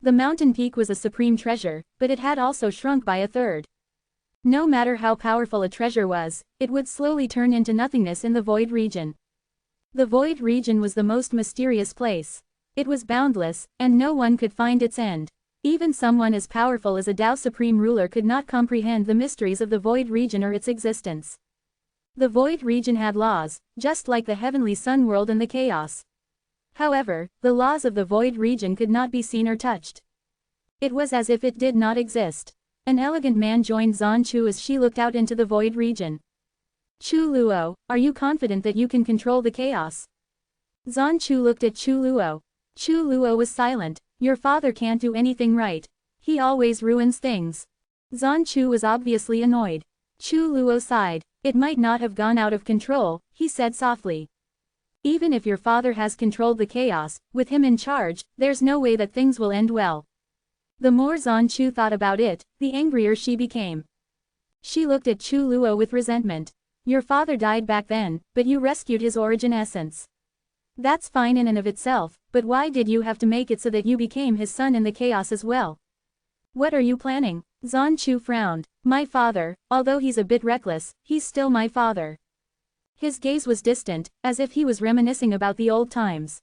The mountain peak was a supreme treasure, but it had also shrunk by a third. No matter how powerful a treasure was, it would slowly turn into nothingness in the void region. The void region was the most mysterious place. It was boundless, and no one could find its end. Even someone as powerful as a Tao Supreme Ruler could not comprehend the mysteries of the void region or its existence. The void region had laws, just like the heavenly sun world and the chaos. However, the laws of the void region could not be seen or touched. It was as if it did not exist. An elegant man joined Zan Chu as she looked out into the void region. Chu Luo, are you confident that you can control the chaos? Zan Chu looked at Chu Luo. Chu Luo was silent. Your father can't do anything right. He always ruins things. Zan Chu was obviously annoyed. Chu Luo sighed. It might not have gone out of control, he said softly. Even if your father has controlled the chaos, with him in charge, there's no way that things will end well. The more Zan Chu thought about it, the angrier she became. She looked at Chu Luo with resentment. Your father died back then, but you rescued his origin essence. That's fine in and of itself, but why did you have to make it so that you became his son in the chaos as well? What are you planning? Zan Chu frowned. My father, although he's a bit reckless, he's still my father. His gaze was distant, as if he was reminiscing about the old times.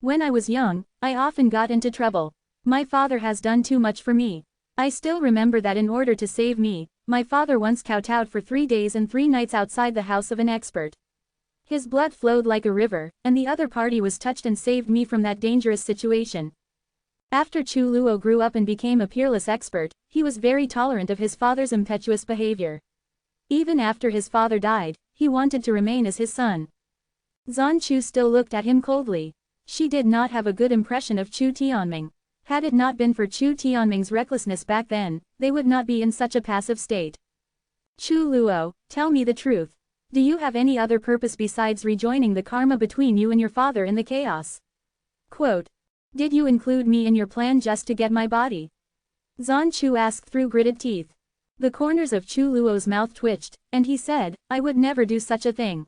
When I was young, I often got into trouble. My father has done too much for me. I still remember that in order to save me, my father once kowtowed for 3 days and 3 nights outside the house of an expert. His blood flowed like a river, and the other party was touched and saved me from that dangerous situation. After Chu Luo grew up and became a peerless expert, he was very tolerant of his father's impetuous behavior. Even after his father died, he wanted to remain as his son. Zan Chu still looked at him coldly. She did not have a good impression of Chu Tianming. Had it not been for Chu Tianming's recklessness back then, they would not be in such a passive state. Chu Luo, tell me the truth. Do you have any other purpose besides rejoining the karma between you and your father in the chaos? Quote. Did you include me in your plan just to get my body? Zan Chu asked through gritted teeth. The corners of Chu Luo's mouth twitched, and he said, I would never do such a thing.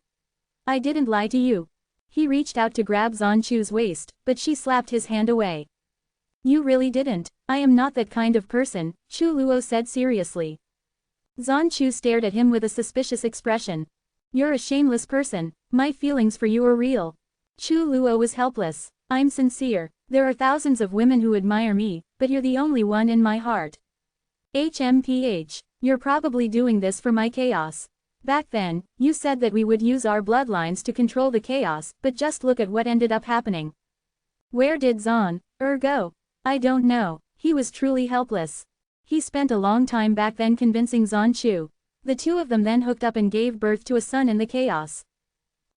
I didn't lie to you. He reached out to grab Zan Chu's waist, but she slapped his hand away. You really didn't. I am not that kind of person, Chu Luo said seriously. Zan Chu stared at him with a suspicious expression. You're a shameless person. My feelings for you are real. Chu Luo was helpless. I'm sincere. There are thousands of women who admire me, but you're the only one in my heart. HMPH. You're probably doing this for my chaos. Back then, you said that we would use our bloodlines to control the chaos, but just look at what ended up happening. Where did Zan go? I don't know. He was truly helpless. He spent a long time back then convincing Zan Chu. The two of them then hooked up and gave birth to a son in the chaos.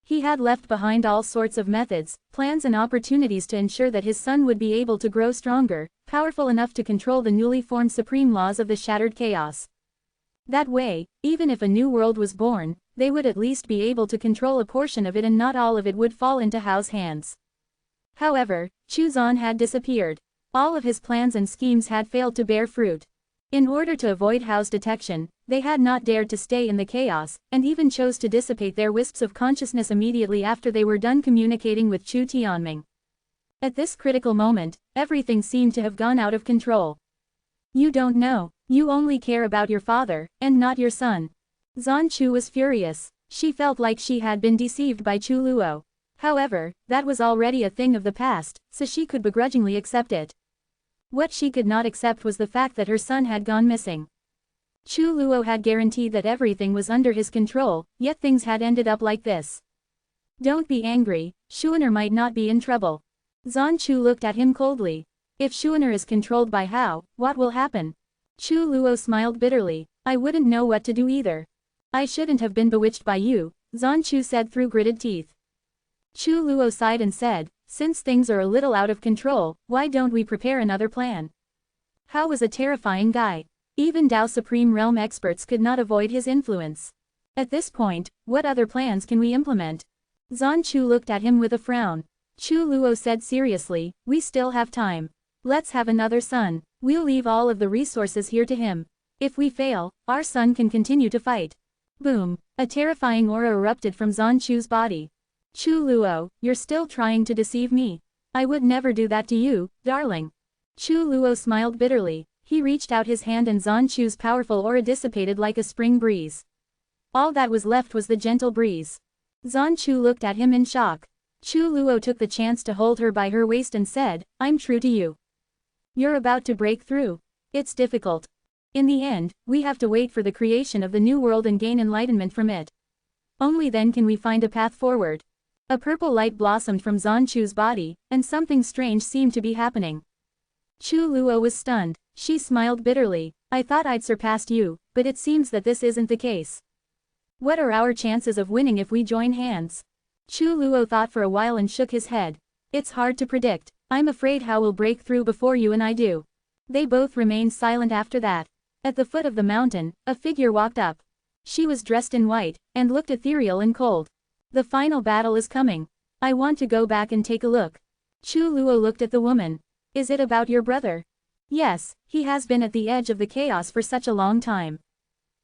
He had left behind all sorts of methods, plans and opportunities to ensure that his son would be able to grow stronger, powerful enough to control the newly formed supreme laws of the shattered chaos. That way, even if a new world was born, they would at least be able to control a portion of it and not all of it would fall into Hao's hands. However, Chu Zan had disappeared. All of his plans and schemes had failed to bear fruit. In order to avoid Hao's detection, they had not dared to stay in the chaos, and even chose to dissipate their wisps of consciousness immediately after they were done communicating with Chu Tianming. At this critical moment, everything seemed to have gone out of control. You don't know. You only care about your father, and not your son. Zan Chu was furious. She felt like she had been deceived by Chu Luo. However, that was already a thing of the past, so she could begrudgingly accept it. What she could not accept was the fact that her son had gone missing. Chu Luo had guaranteed that everything was under his control, yet things had ended up like this. Don't be angry, Xuan'er might not be in trouble. Zan Chu looked at him coldly. If Xuan'er is controlled by Hao, what will happen? Chu Luo smiled bitterly. I wouldn't know what to do either. I shouldn't have been bewitched by you, Zan Chu said through gritted teeth. Chu Luo sighed and said, since things are a little out of control, why don't we prepare another plan? Hao was a terrifying guy. Even Tao Supreme Realm experts could not avoid his influence. At this point, what other plans can we implement? Zan Chu looked at him with a frown. Chu Luo said seriously, we still have time. Let's have another son. We'll leave all of the resources here to him. If we fail, our son can continue to fight. Boom! A terrifying aura erupted from Zan Chu's body. Chu Luo, you're still trying to deceive me. I would never do that to you, darling. Chu Luo smiled bitterly. He reached out his hand and Zan Chu's powerful aura dissipated like a spring breeze. All that was left was the gentle breeze. Zan Chu looked at him in shock. Chu Luo took the chance to hold her by her waist and said, "I'm true to you. You're about to break through. It's difficult. In the end, we have to wait for the creation of the new world and gain enlightenment from it. Only then can we find a path forward." A purple light blossomed from Zan Chu's body, and something strange seemed to be happening. Chu Luo was stunned. She smiled bitterly. "I thought I'd surpassed you, but it seems that this isn't the case. What are our chances of winning if we join hands?" Chu Luo thought for a while and shook his head. "It's hard to predict. I'm afraid Hao will break through before you and I do." They both remained silent after that. At the foot of the mountain, a figure walked up. She was dressed in white, and looked ethereal and cold. "The final battle is coming. I want to go back and take a look." Chu Luo looked at the woman. "Is it about your brother?" "Yes, he has been at the edge of the chaos for such a long time.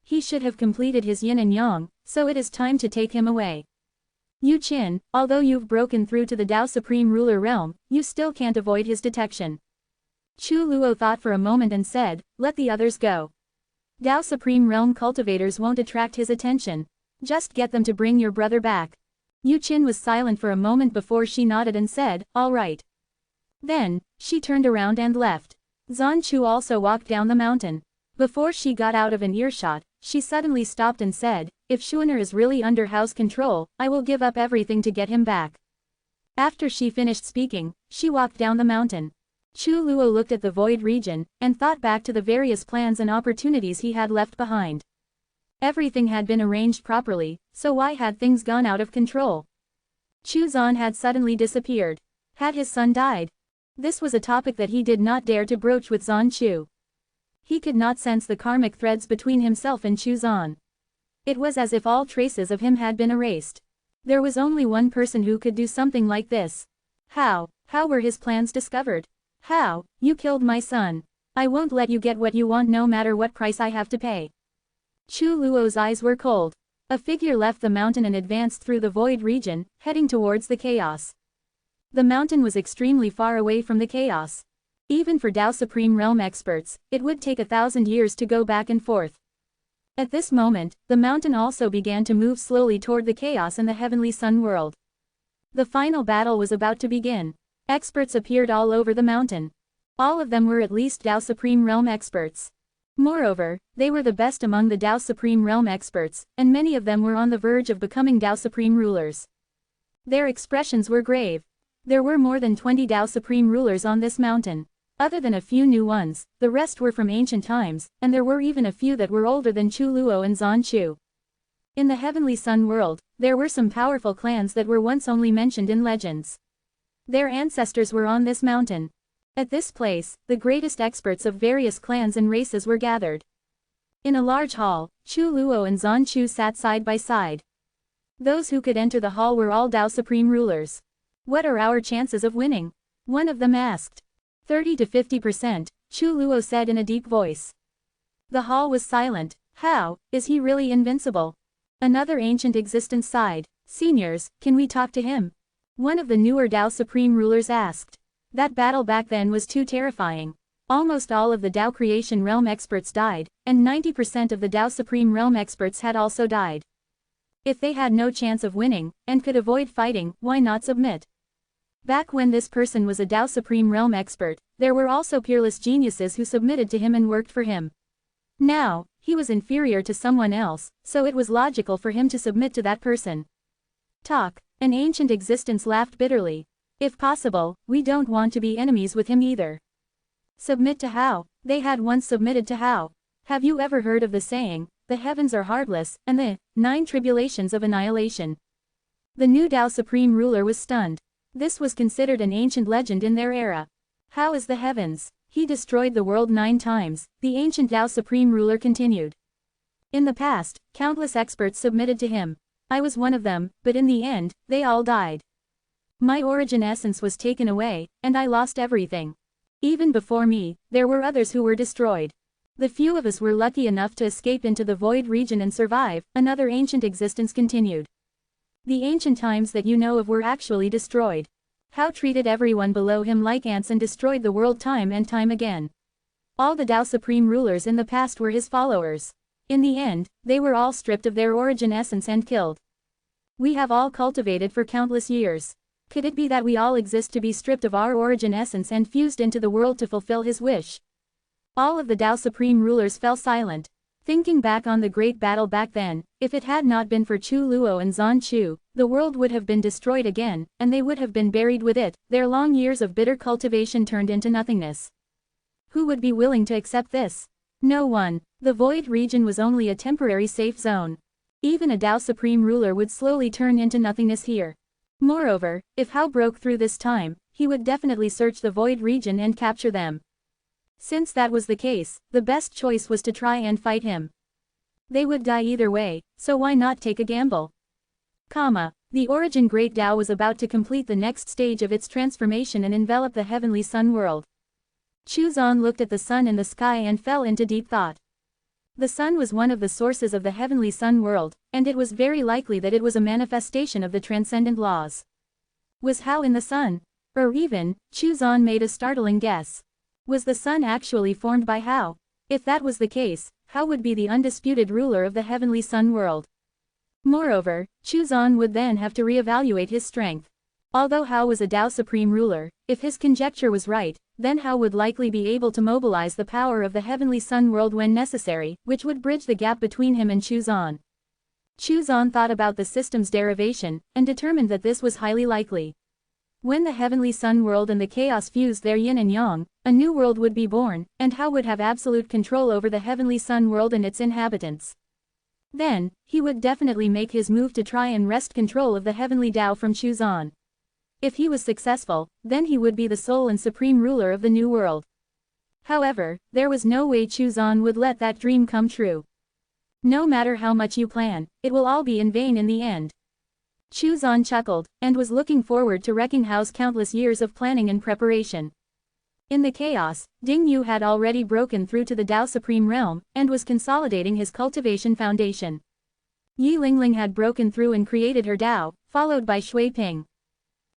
He should have completed his yin and yang, so it is time to take him away. Yu Qin, although you've broken through to the Tao Supreme Ruler realm, you still can't avoid his detection." Chu Luo thought for a moment and said, "Let the others go. Tao Supreme Realm cultivators won't attract his attention. Just get them to bring your brother back." Yu Qin was silent for a moment before she nodded and said, "All right." Then, she turned around and left. Zan Chu also walked down the mountain. Before she got out of an earshot, she suddenly stopped and said, "If Shuaner is really under Hao's control, I will give up everything to get him back." After she finished speaking, she walked down the mountain. Chu Luo looked at the void region, and thought back to the various plans and opportunities he had left behind. Everything had been arranged properly, so why had things gone out of control? Chu Zan had suddenly disappeared. Had his son died? This was a topic that he did not dare to broach with Zan Chu. He could not sense the karmic threads between himself and Chu Zan. It was as if all traces of him had been erased. There was only one person who could do something like this. How were his plans discovered? "How, you killed my son. I won't let you get what you want no matter what price I have to pay." Chu Luo's eyes were cold. A figure left the mountain and advanced through the void region, heading towards the chaos. The mountain was extremely far away from the chaos. Even for Tao Supreme Realm experts, it would take 1,000 years to go back and forth. At this moment, the mountain also began to move slowly toward the chaos in the heavenly sun world. The final battle was about to begin. Experts appeared all over the mountain. All of them were at least Tao Supreme Realm experts. Moreover, they were the best among the Tao Supreme Realm experts, and many of them were on the verge of becoming Tao Supreme rulers. Their expressions were grave. There were more than 20 Tao Supreme rulers on this mountain. Other than a few new ones, the rest were from ancient times, and there were even a few that were older than Chu Luo and Zan Chu. In the heavenly sun world, there were some powerful clans that were once only mentioned in legends. Their ancestors were on this mountain. At this place, the greatest experts of various clans and races were gathered. In a large hall, Chu Luo and Zan Chu sat side by side. Those who could enter the hall were all Tao Supreme rulers. "What are our chances of winning?" one of them asked. 30 to 50%, Chu Luo said in a deep voice. The hall was silent. "How, is he really invincible?" Another ancient existence sighed. "Seniors, can we talk to him?" One of the newer Tao Supreme rulers asked. That battle back then was too terrifying. Almost all of the Tao Creation Realm experts died, and 90% of the Tao Supreme Realm experts had also died. If they had no chance of winning, and could avoid fighting, why not submit? Back when this person was a Tao Supreme Realm expert, there were also peerless geniuses who submitted to him and worked for him. Now, he was inferior to someone else, so it was logical for him to submit to that person. Talk. An ancient existence laughed bitterly. "If possible, we don't want to be enemies with him either." Submit to Hao. They had once submitted to Hao. Have you ever heard of the saying, "The heavens are heartless," and the 9 tribulations of annihilation? The new Tao Supreme ruler was stunned. This was considered an ancient legend in their era. How is the heavens? He destroyed the world 9 times, the ancient Tao Supreme ruler continued. In the past, countless experts submitted to him. I was one of them, but in the end, they all died. My origin essence was taken away, and I lost everything. Even before me, there were others who were destroyed. The few of us were lucky enough to escape into the void region and survive, another ancient existence continued. The ancient times that you know of were actually destroyed. How treated everyone below him like ants and destroyed the world time and time again. All the Tao Supreme rulers in the past were his followers. In the end, they were all stripped of their origin essence and killed. We have all cultivated for countless years. Could it be that we all exist to be stripped of our origin essence and fused into the world to fulfill his wish? All of the Tao Supreme rulers fell silent. Thinking back on the great battle back then, if it had not been for Chu Luo and Zan Chu, the world would have been destroyed again, and they would have been buried with it, their long years of bitter cultivation turned into nothingness. Who would be willing to accept this? No one. The void region was only a temporary safe zone. Even a Tao Supreme ruler would slowly turn into nothingness here. Moreover, if Hao broke through this time, he would definitely search the void region and capture them. Since that was the case, the best choice was to try and fight him. They would die either way, so why not take a gamble? The Origin Great Tao was about to complete the next stage of its transformation and envelop the heavenly sun world. Chu Zan looked at the sun in the sky and fell into deep thought. The sun was one of the sources of the heavenly sun world, and it was very likely that it was a manifestation of the transcendent laws. Was Hao in the sun? Or even, Chu Zan made a startling guess. Was the sun actually formed by Hao? If that was the case, Hao would be the undisputed ruler of the heavenly sun world. Moreover, Chu Zan would then have to re-evaluate his strength. Although Hao was a Tao Supreme ruler, if his conjecture was right, then Hao would likely be able to mobilize the power of the heavenly sun world when necessary, which would bridge the gap between him and Chu Zan. Chu Zan thought about the system's derivation, and determined that this was highly likely. When the heavenly sun world and the chaos fused their yin and yang, a new world would be born, and Hao would have absolute control over the heavenly sun world and its inhabitants. Then, he would definitely make his move to try and wrest control of the heavenly Tao from Chu Zan. If he was successful, then he would be the sole and supreme ruler of the new world. However, there was no way Chu Zan would let that dream come true. No matter how much you plan, it will all be in vain in the end. Chu Zan chuckled, and was looking forward to wrecking Hao's countless years of planning and preparation. In the chaos, Ding Yu had already broken through to the Tao Supreme realm, and was consolidating his cultivation foundation. Yi Lingling had broken through and created her Tao, followed by Shui Ping.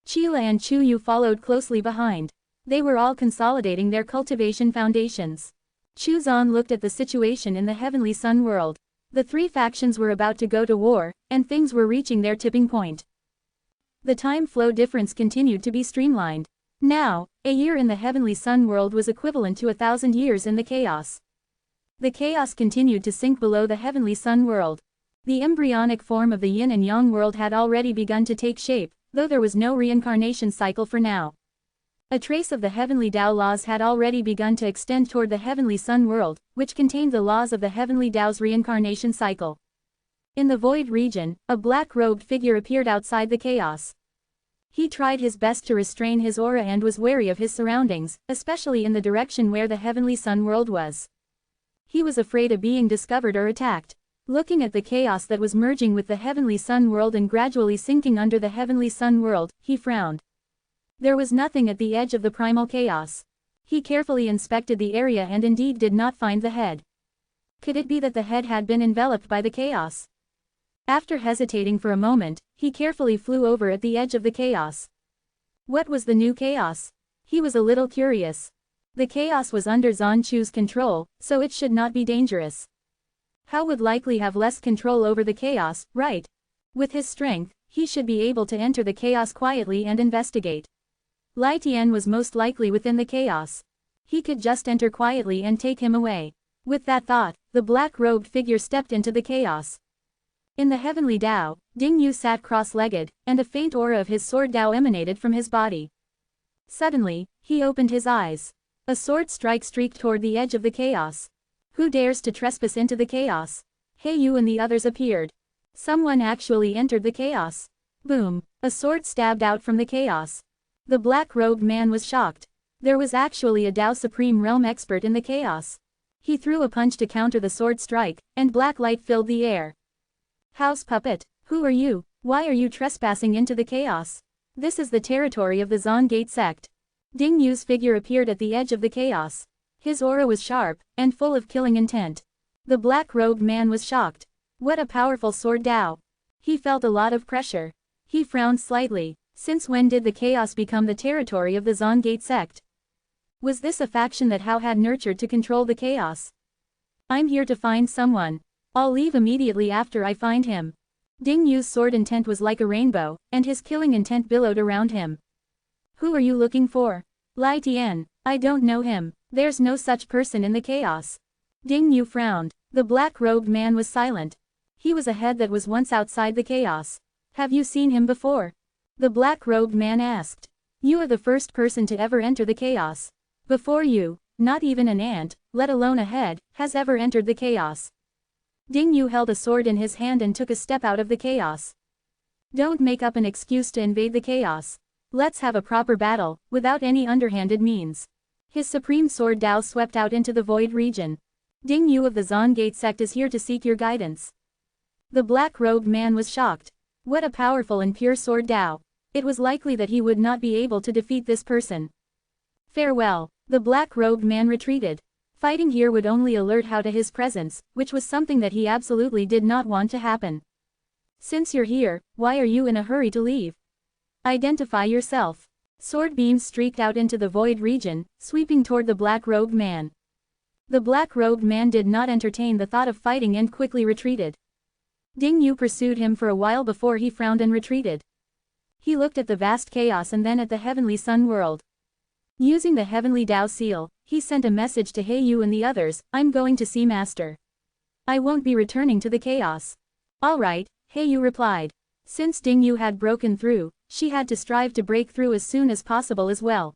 Qila and Chu Yu followed closely behind. They were all consolidating their cultivation foundations. Chu Zan looked at the situation in the heavenly sun world. The three factions were about to go to war, and things were reaching their tipping point. The time flow difference continued to be streamlined. Now, a year in the heavenly sun world was equivalent to 1,000 years in the chaos. The chaos continued to sink below the heavenly sun world. The embryonic form of the yin and yang world had already begun to take shape, though there was no reincarnation cycle for now. A trace of the heavenly Tao laws had already begun to extend toward the heavenly sun world, which contained the laws of the heavenly Tao's reincarnation cycle. In the void region, a black-robed figure appeared outside the chaos. He tried his best to restrain his aura and was wary of his surroundings, especially in the direction where the heavenly sun world was. He was afraid of being discovered or attacked. Looking at the chaos that was merging with the heavenly sun world and gradually sinking under the heavenly sun world, he frowned. There was nothing at the edge of the primal chaos. He carefully inspected the area and indeed did not find the head. Could it be that the head had been enveloped by the chaos? After hesitating for a moment, he carefully flew over at the edge of the chaos. What was the new chaos? He was a little curious. The chaos was under Zan Chu's control, so it should not be dangerous. Hao would likely have less control over the chaos, right? With his strength, he should be able to enter the chaos quietly and investigate. Lai Tian was most likely within the chaos. He could just enter quietly and take him away. With that thought, the black-robed figure stepped into the chaos. In the heavenly Tao, Ding Yu sat cross-legged, and a faint aura of his sword Tao emanated from his body. Suddenly, he opened his eyes. A sword strike streaked toward the edge of the chaos. Who dares to trespass into the chaos? He Yu and the others appeared. Someone actually entered the chaos. Boom! A sword stabbed out from the chaos. The black-robed man was shocked. There was actually a Tao Supreme Realm expert in the chaos. He threw a punch to counter the sword strike, and black light filled the air. House puppet, who are you? Why are you trespassing into the chaos? This is the territory of the Zon Gate sect. Ding Yu's figure appeared at the edge of the chaos. His aura was sharp, and full of killing intent. The black-robed man was shocked. What a powerful sword Tao. He felt a lot of pressure. He frowned slightly. Since when did the chaos become the territory of the Zongate sect? Was this a faction that Hao had nurtured to control the chaos? I'm here to find someone. I'll leave immediately after I find him. Ding Yu's sword intent was like a rainbow, and his killing intent billowed around him. Who are you looking for? Lai Tian, I don't know him. There's no such person in the chaos. Ding Yu frowned. The black-robed man was silent. He was a head that was once outside the chaos. Have you seen him before? The black-robed man asked. You are the first person to ever enter the chaos. Before you, not even an ant, let alone a head, has ever entered the chaos. Ding Yu held a sword in his hand and took a step out of the chaos. Don't make up an excuse to invade the chaos. Let's have a proper battle, without any underhanded means. His supreme sword Dao swept out into the void region. Ding Yu of the Zongate sect is here to seek your guidance. The black-robed man was shocked. What a powerful and pure sword Dao. It was likely that he would not be able to defeat this person. Farewell. The black-robed man retreated. Fighting here would only alert Hao to his presence, which was something that he absolutely did not want to happen. Since you're here, why are you in a hurry to leave? Identify yourself. Sword beams streaked out into the void region, sweeping toward the black-robed man. The black-robed man did not entertain the thought of fighting and quickly retreated. Ding Yu pursued him for a while before he frowned and retreated. He looked at the vast chaos and then at the heavenly sun world. Using the heavenly Dao seal, he sent a message to Yu and the others, I'm going to see Master. I won't be returning to the chaos. Alright, Yu replied. Since Ding Yu had broken through, she had to strive to break through as soon as possible as well.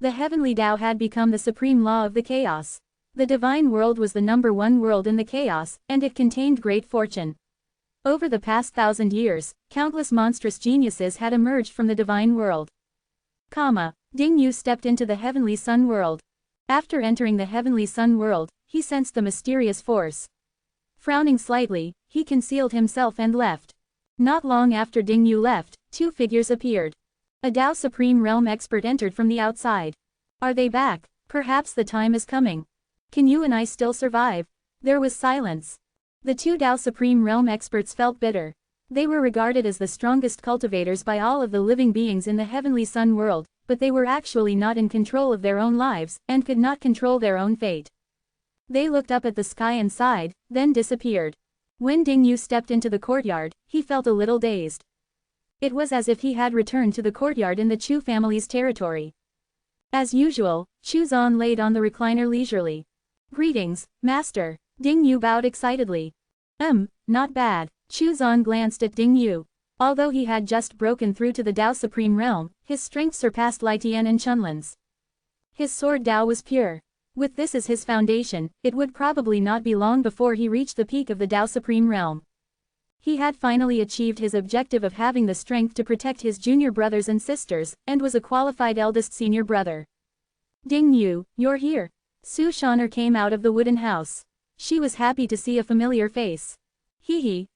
The heavenly Dao had become the supreme law of the chaos. The divine world was the #1 world in the chaos, and it contained great fortune. Over the past 1,000 years, countless monstrous geniuses had emerged from the divine world. Ding Yu stepped into the heavenly sun world. After entering the heavenly sun world, he sensed the mysterious force. Frowning slightly, he concealed himself and left. Not long after Ding Yu left, two figures appeared. A Dao Supreme Realm expert entered from the outside. Are they back? Perhaps the time is coming. Can you and I still survive? There was silence. The two Dao Supreme Realm experts felt bitter. They were regarded as the strongest cultivators by all of the living beings in the heavenly sun world, but they were actually not in control of their own lives, and could not control their own fate. They looked up at the sky and sighed, then disappeared. When Ding Yu stepped into the courtyard, he felt a little dazed. It was as if he had returned to the courtyard in the Chu family's territory. As usual, Chu Zan laid on the recliner leisurely. Greetings, Master. Ding Yu bowed excitedly. Not bad. Chu Zan glanced at Ding Yu. Although he had just broken through to the Dao Supreme Realm, his strength surpassed Lai Tian and Chunlin's. His sword Dao was pure. With this as his foundation, it would probably not be long before he reached the peak of the Dao Supreme Realm. He had finally achieved his objective of having the strength to protect his junior brothers and sisters, and was a qualified eldest senior brother. Ding Yu, you're here. Su Shaner came out of the wooden house. She was happy to see a familiar face.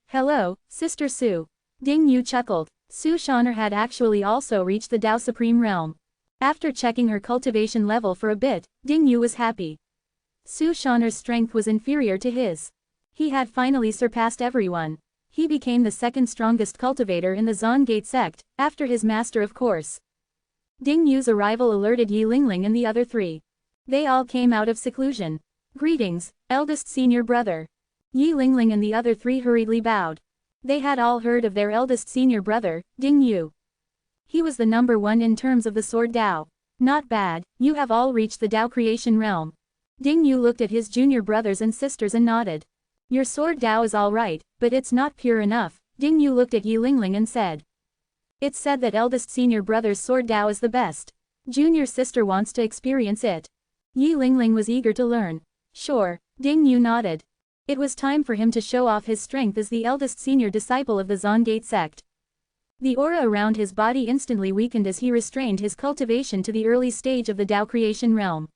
Hello, Sister Su. Ding Yu chuckled. Su Shaner had actually also reached the Dao Supreme Realm. After checking her cultivation level for a bit, Ding Yu was happy. Su Shaner's strength was inferior to his. He had finally surpassed everyone. He became the second strongest cultivator in the Zongate sect, after his master of course. Ding Yu's arrival alerted Yi Lingling and the other three. They all came out of seclusion. Greetings, eldest senior brother. Yi Lingling and the other three hurriedly bowed. They had all heard of their eldest senior brother, Ding Yu. He was the #1 in terms of the sword Dao. Not bad, you have all reached the Dao creation realm. Ding Yu looked at his junior brothers and sisters and nodded. Your sword Dao is alright, but it's not pure enough. Ding Yu looked at Yi Lingling and said. It's said that eldest senior brother's sword Dao is the best. Junior sister wants to experience it. Yi Lingling was eager to learn. Sure, Ding Yu nodded. It was time for him to show off his strength as the eldest senior disciple of the Zongate sect. The aura around his body instantly weakened as he restrained his cultivation to the early stage of the Dao creation realm.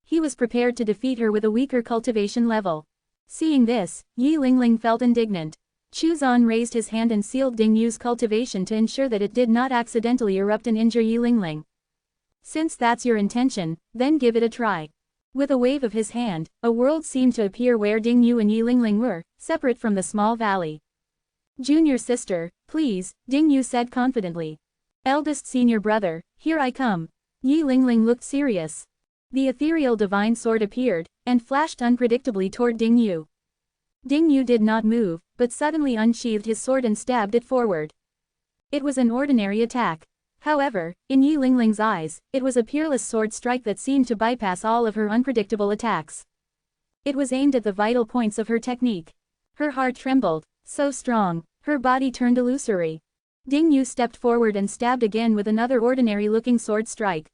He was prepared to defeat her with a weaker cultivation level. Seeing this, Yi Lingling felt indignant. Chu Zan raised his hand and sealed Ding Yu's cultivation to ensure that it did not accidentally erupt and injure Yi Lingling. Since that's your intention, then give it a try. With a wave of his hand, a world seemed to appear where Ding Yu and Yi Lingling were, separate from the small valley. Junior sister, please, Ding Yu said confidently. Eldest senior brother, here I come. Yi Lingling looked serious. The ethereal divine sword appeared, and flashed unpredictably toward Ding Yu. Ding Yu did not move, but suddenly unsheathed his sword and stabbed it forward. It was an ordinary attack. However, in Yi Lingling's eyes, it was a peerless sword strike that seemed to bypass all of her unpredictable attacks. It was aimed at the vital points of her technique. Her heart trembled, so strong, her body turned illusory. Ding Yu stepped forward and stabbed again with another ordinary-looking sword strike.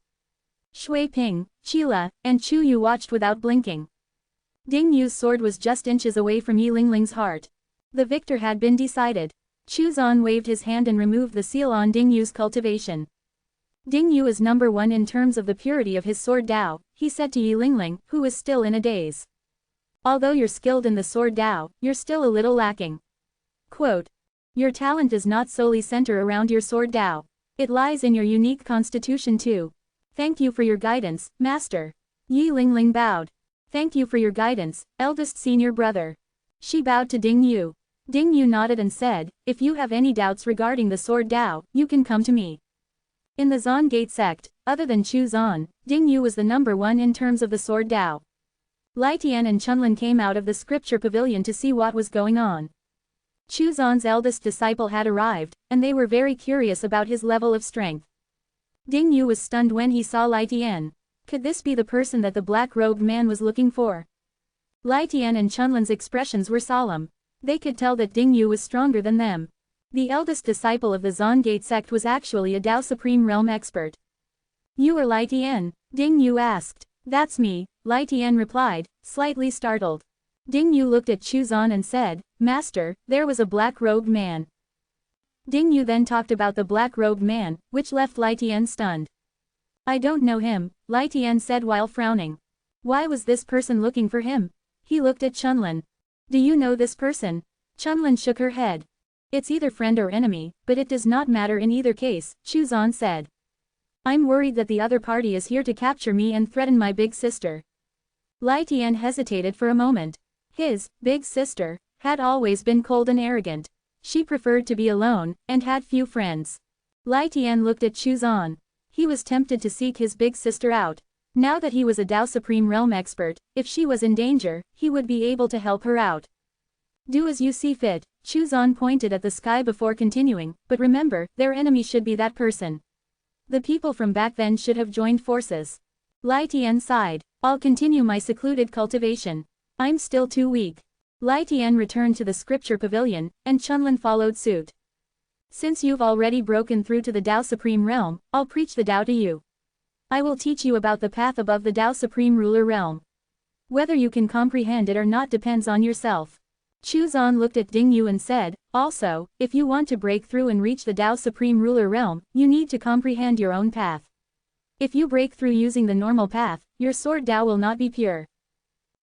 Shui Ping, Qila, and Chu Yu watched without blinking. Ding Yu's sword was just inches away from Yi Lingling's heart. The victor had been decided. Chu Zan waved his hand and removed the seal on Ding Yu's cultivation. Ding Yu is number one in terms of the purity of his sword Dao, he said to Yi Lingling, who was still in a daze. Although you're skilled in the sword Dao, you're still a little lacking. Quote. Your talent does not solely center around your sword Dao. It lies in your unique constitution too. Thank you for your guidance, master. Yi Lingling bowed. Thank you for your guidance, eldest senior brother. She bowed to Ding Yu. Ding Yu nodded and said, if you have any doubts regarding the sword Dao, you can come to me. In the Zan Gate sect, other than Chu Zan, Ding Yu was the number one in terms of the sword Dao. Lai Tian and Chunlin came out of the scripture pavilion to see what was going on. Chu Zan's eldest disciple had arrived, and they were very curious about his level of strength. Ding Yu was stunned when he saw Lai Tian. Could this be the person that the black-robed man was looking for? Lai Tian and Chunlin's expressions were solemn. They could tell that Ding Yu was stronger than them. The eldest disciple of the Zan Gate sect was actually a Dao Supreme Realm expert. You are Lai Tian? Ding Yu asked. That's me, Lai Tian replied, slightly startled. Ding Yu looked at Chu Zan and said, Master, there was a black-robed man. Ding Yu then talked about the black-robed man, which left Lai Tian stunned. I don't know him, Lai Tian said while frowning. Why was this person looking for him? He looked at Chunlin. Do you know this person? Chunlin shook her head. It's either friend or enemy, but it does not matter in either case, Chu Zan said. I'm worried that the other party is here to capture me and threaten my big sister. Lai Tian hesitated for a moment. His big sister had always been cold and arrogant. She preferred to be alone, and had few friends. Lai Tian looked at Chu Zan. He was tempted to seek his big sister out. Now that he was a Dao Supreme Realm expert, if she was in danger, he would be able to help her out. Do as you see fit, Chu Zan pointed at the sky before continuing, but remember, their enemy should be that person. The people from back then should have joined forces. Lai Tian sighed. I'll continue my secluded cultivation. I'm still too weak. Lai Tian returned to the scripture pavilion, and Chunlin followed suit. Since you've already broken through to the Dao Supreme Realm, I'll preach the Dao to you. I will teach you about the path above the Dao Supreme Ruler Realm. Whether you can comprehend it or not depends on yourself. Chu Zan looked at Ding Yu and said, also, if you want to break through and reach the Dao Supreme Ruler Realm, you need to comprehend your own path. If you break through using the normal path, your sword Dao will not be pure.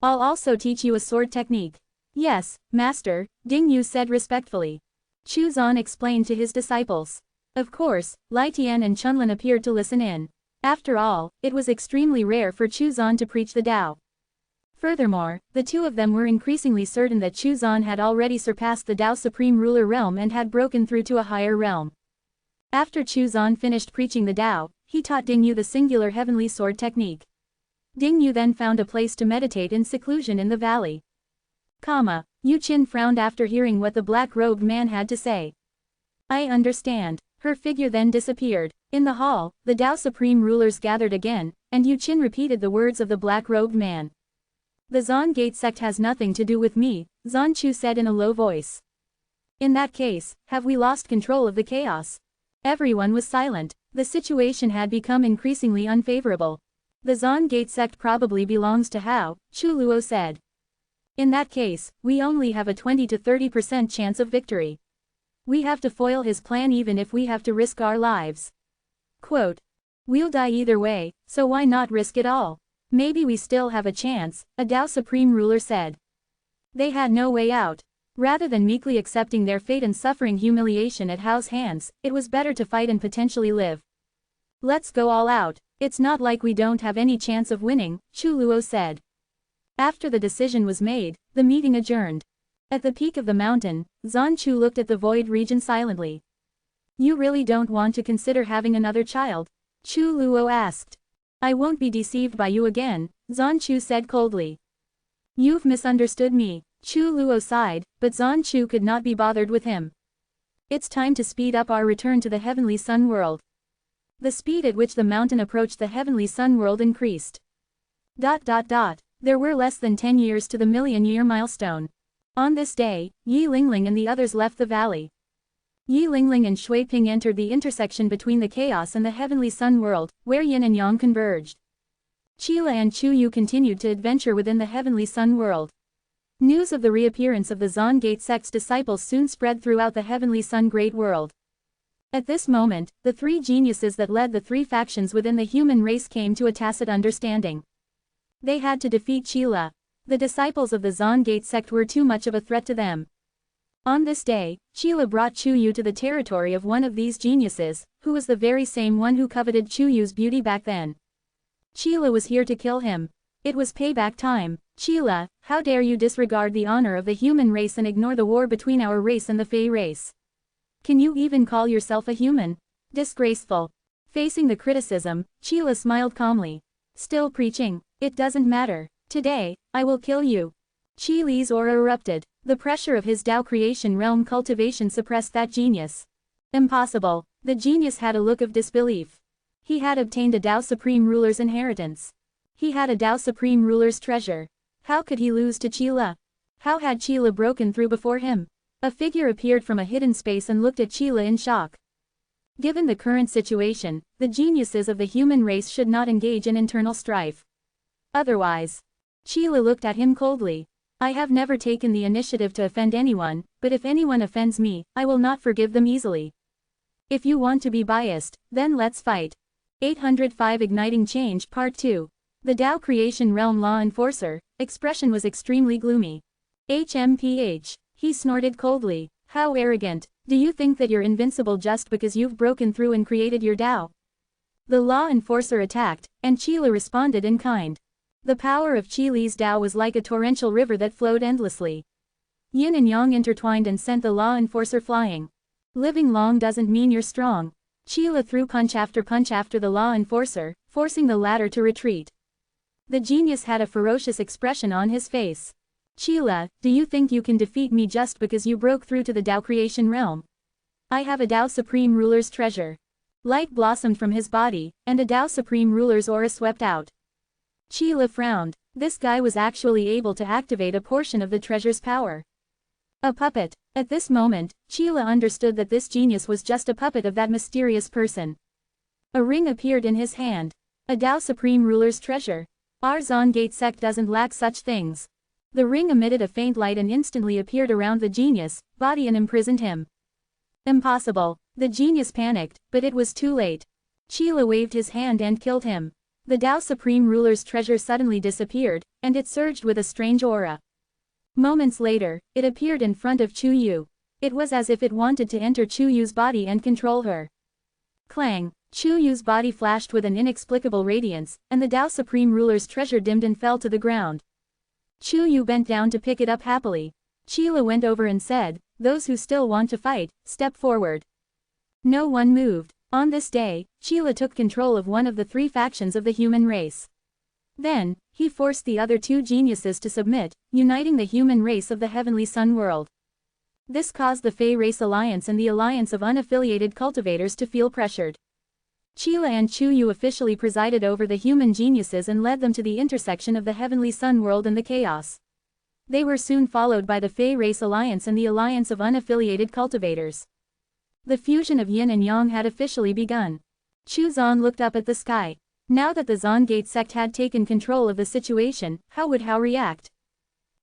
I'll also teach you a sword technique. Yes, Master, Ding Yu said respectfully. Chu Zan explained to his disciples. Of course, Lai Tian and Chunlin appeared to listen in. After all, it was extremely rare for Chu Zan to preach the Dao. Furthermore, the two of them were increasingly certain that Chu Zan had already surpassed the Dao Supreme Ruler Realm and had broken through to a higher realm. After Chu Zan finished preaching the Dao, he taught Ding Yu the singular heavenly sword technique. Ding Yu then found a place to meditate in seclusion in the valley. Yu Qin frowned after hearing what the black-robed man had to say. I understand. Her figure then disappeared. In the hall, the Dao Supreme Rulers gathered again, and Yu Qin repeated the words of the black-robed man. The Zan Gate sect has nothing to do with me, Zan Chu said in a low voice. In that case, have we lost control of the chaos? Everyone was silent. The situation had become increasingly unfavorable. The Zan Gate sect probably belongs to Hao, Chu Luo said. In that case, we only have a 20 to 30% chance of victory. We have to foil his plan even if we have to risk our lives. Quote. We'll die either way, so why not risk it all? Maybe we still have a chance, a Dao Supreme Ruler said. They had no way out. Rather than meekly accepting their fate and suffering humiliation at Hao's hands, it was better to fight and potentially live. Let's go all out. It's not like we don't have any chance of winning, Chu Luo said. After the decision was made, the meeting adjourned. At the peak of the mountain, Zan Chu looked at the void region silently. You really don't want to consider having another child? Chu Luo asked. I won't be deceived by you again, Zan Chu said coldly. You've misunderstood me, Chu Luo sighed, but Zan Chu could not be bothered with him. It's time to speed up our return to the heavenly sun world. The speed at which the mountain approached the heavenly sun world increased. There were less than 10 years to the million-year milestone. On this day, Yi Lingling and the others left the valley. Yi Lingling and Shui Ping entered the intersection between the chaos and the heavenly sun world, where yin and yang converged. Qila and Chu Yu continued to adventure within the heavenly sun world. News of the reappearance of the Zon Gate sect's disciples soon spread throughout the heavenly sun great world. At this moment, the three geniuses that led the three factions within the human race came to a tacit understanding. They had to defeat Qila. The disciples of the Zon Gate sect were too much of a threat to them. On this day, Qila brought Chu Yu to the territory of one of these geniuses, who was the very same one who coveted Chu Yu's beauty back then. Qila was here to kill him. It was payback time. Qila, how dare you disregard the honor of the human race and ignore the war between our race and the Fey race? Can you even call yourself a human? Disgraceful. Facing the criticism, Qila smiled calmly. Still preaching? It doesn't matter. Today, I will kill you. Qi Li's aura erupted. The pressure of his Tao creation realm cultivation suppressed that genius. Impossible. The genius had a look of disbelief. He had obtained a Tao Supreme Ruler's inheritance. He had a Tao Supreme Ruler's treasure. How could he lose to Qila? How had Qila broken through before him? A figure appeared from a hidden space and looked at Qila in shock. Given the current situation, the geniuses of the human race should not engage in internal strife. Otherwise, Qila looked at him coldly. I have never taken the initiative to offend anyone, but if anyone offends me, I will not forgive them easily. If you want to be biased, then let's fight. 805 Igniting Change Part 2. The Tao Creation Realm Law Enforcer, expression was extremely gloomy. HMPH. He snorted coldly. How arrogant. Do you think that you're invincible just because you've broken through and created your Tao? The Law Enforcer attacked, and Qila responded in kind. The power of Qi Li's Tao was like a torrential river that flowed endlessly. Yin and Yang intertwined and sent the Law Enforcer flying. Living long doesn't mean you're strong. Qila threw punch after the Law Enforcer, forcing the latter to retreat. The genius had a ferocious expression on his face. Qila, do you think you can defeat me just because you broke through to the Tao creation realm? I have a Tao Supreme Ruler's treasure. Light blossomed from his body, and a Tao Supreme Ruler's aura swept out. Qila frowned. This guy was actually able to activate a portion of the treasure's power. A puppet. At this moment, Qila understood that this genius was just a puppet of that mysterious person. A ring appeared in his hand. A Tao Supreme Ruler's treasure. Our Zon Gate sect doesn't lack such things. The ring emitted a faint light and instantly appeared around the genius' body and imprisoned him. Impossible. The genius panicked, but it was too late. Qila waved his hand and killed him. The Tao Supreme Ruler's treasure suddenly disappeared, and it surged with a strange aura. Moments later, it appeared in front of Chu Yu. It was as if it wanted to enter Chu Yu's body and control her. Clang! Chu Yu's body flashed with an inexplicable radiance, and the Tao Supreme Ruler's treasure dimmed and fell to the ground. Chu Yu bent down to pick it up happily. Qila went over and said, those who still want to fight, step forward. No one moved. On this day, Qila took control of one of the three factions of the human race. Then, he forced the other two geniuses to submit, uniting the human race of the heavenly sun world. This caused the Fey Race Alliance and the Alliance of Unaffiliated Cultivators to feel pressured. Qila and Chu Yu officially presided over the human geniuses and led them to the intersection of the heavenly sun world and the chaos. They were soon followed by the Fey Race Alliance and the Alliance of Unaffiliated Cultivators. The fusion of yin and yang had officially begun. Chu Zan looked up at the sky. Now that the Zon Gate sect had taken control of the situation, how would Hao react?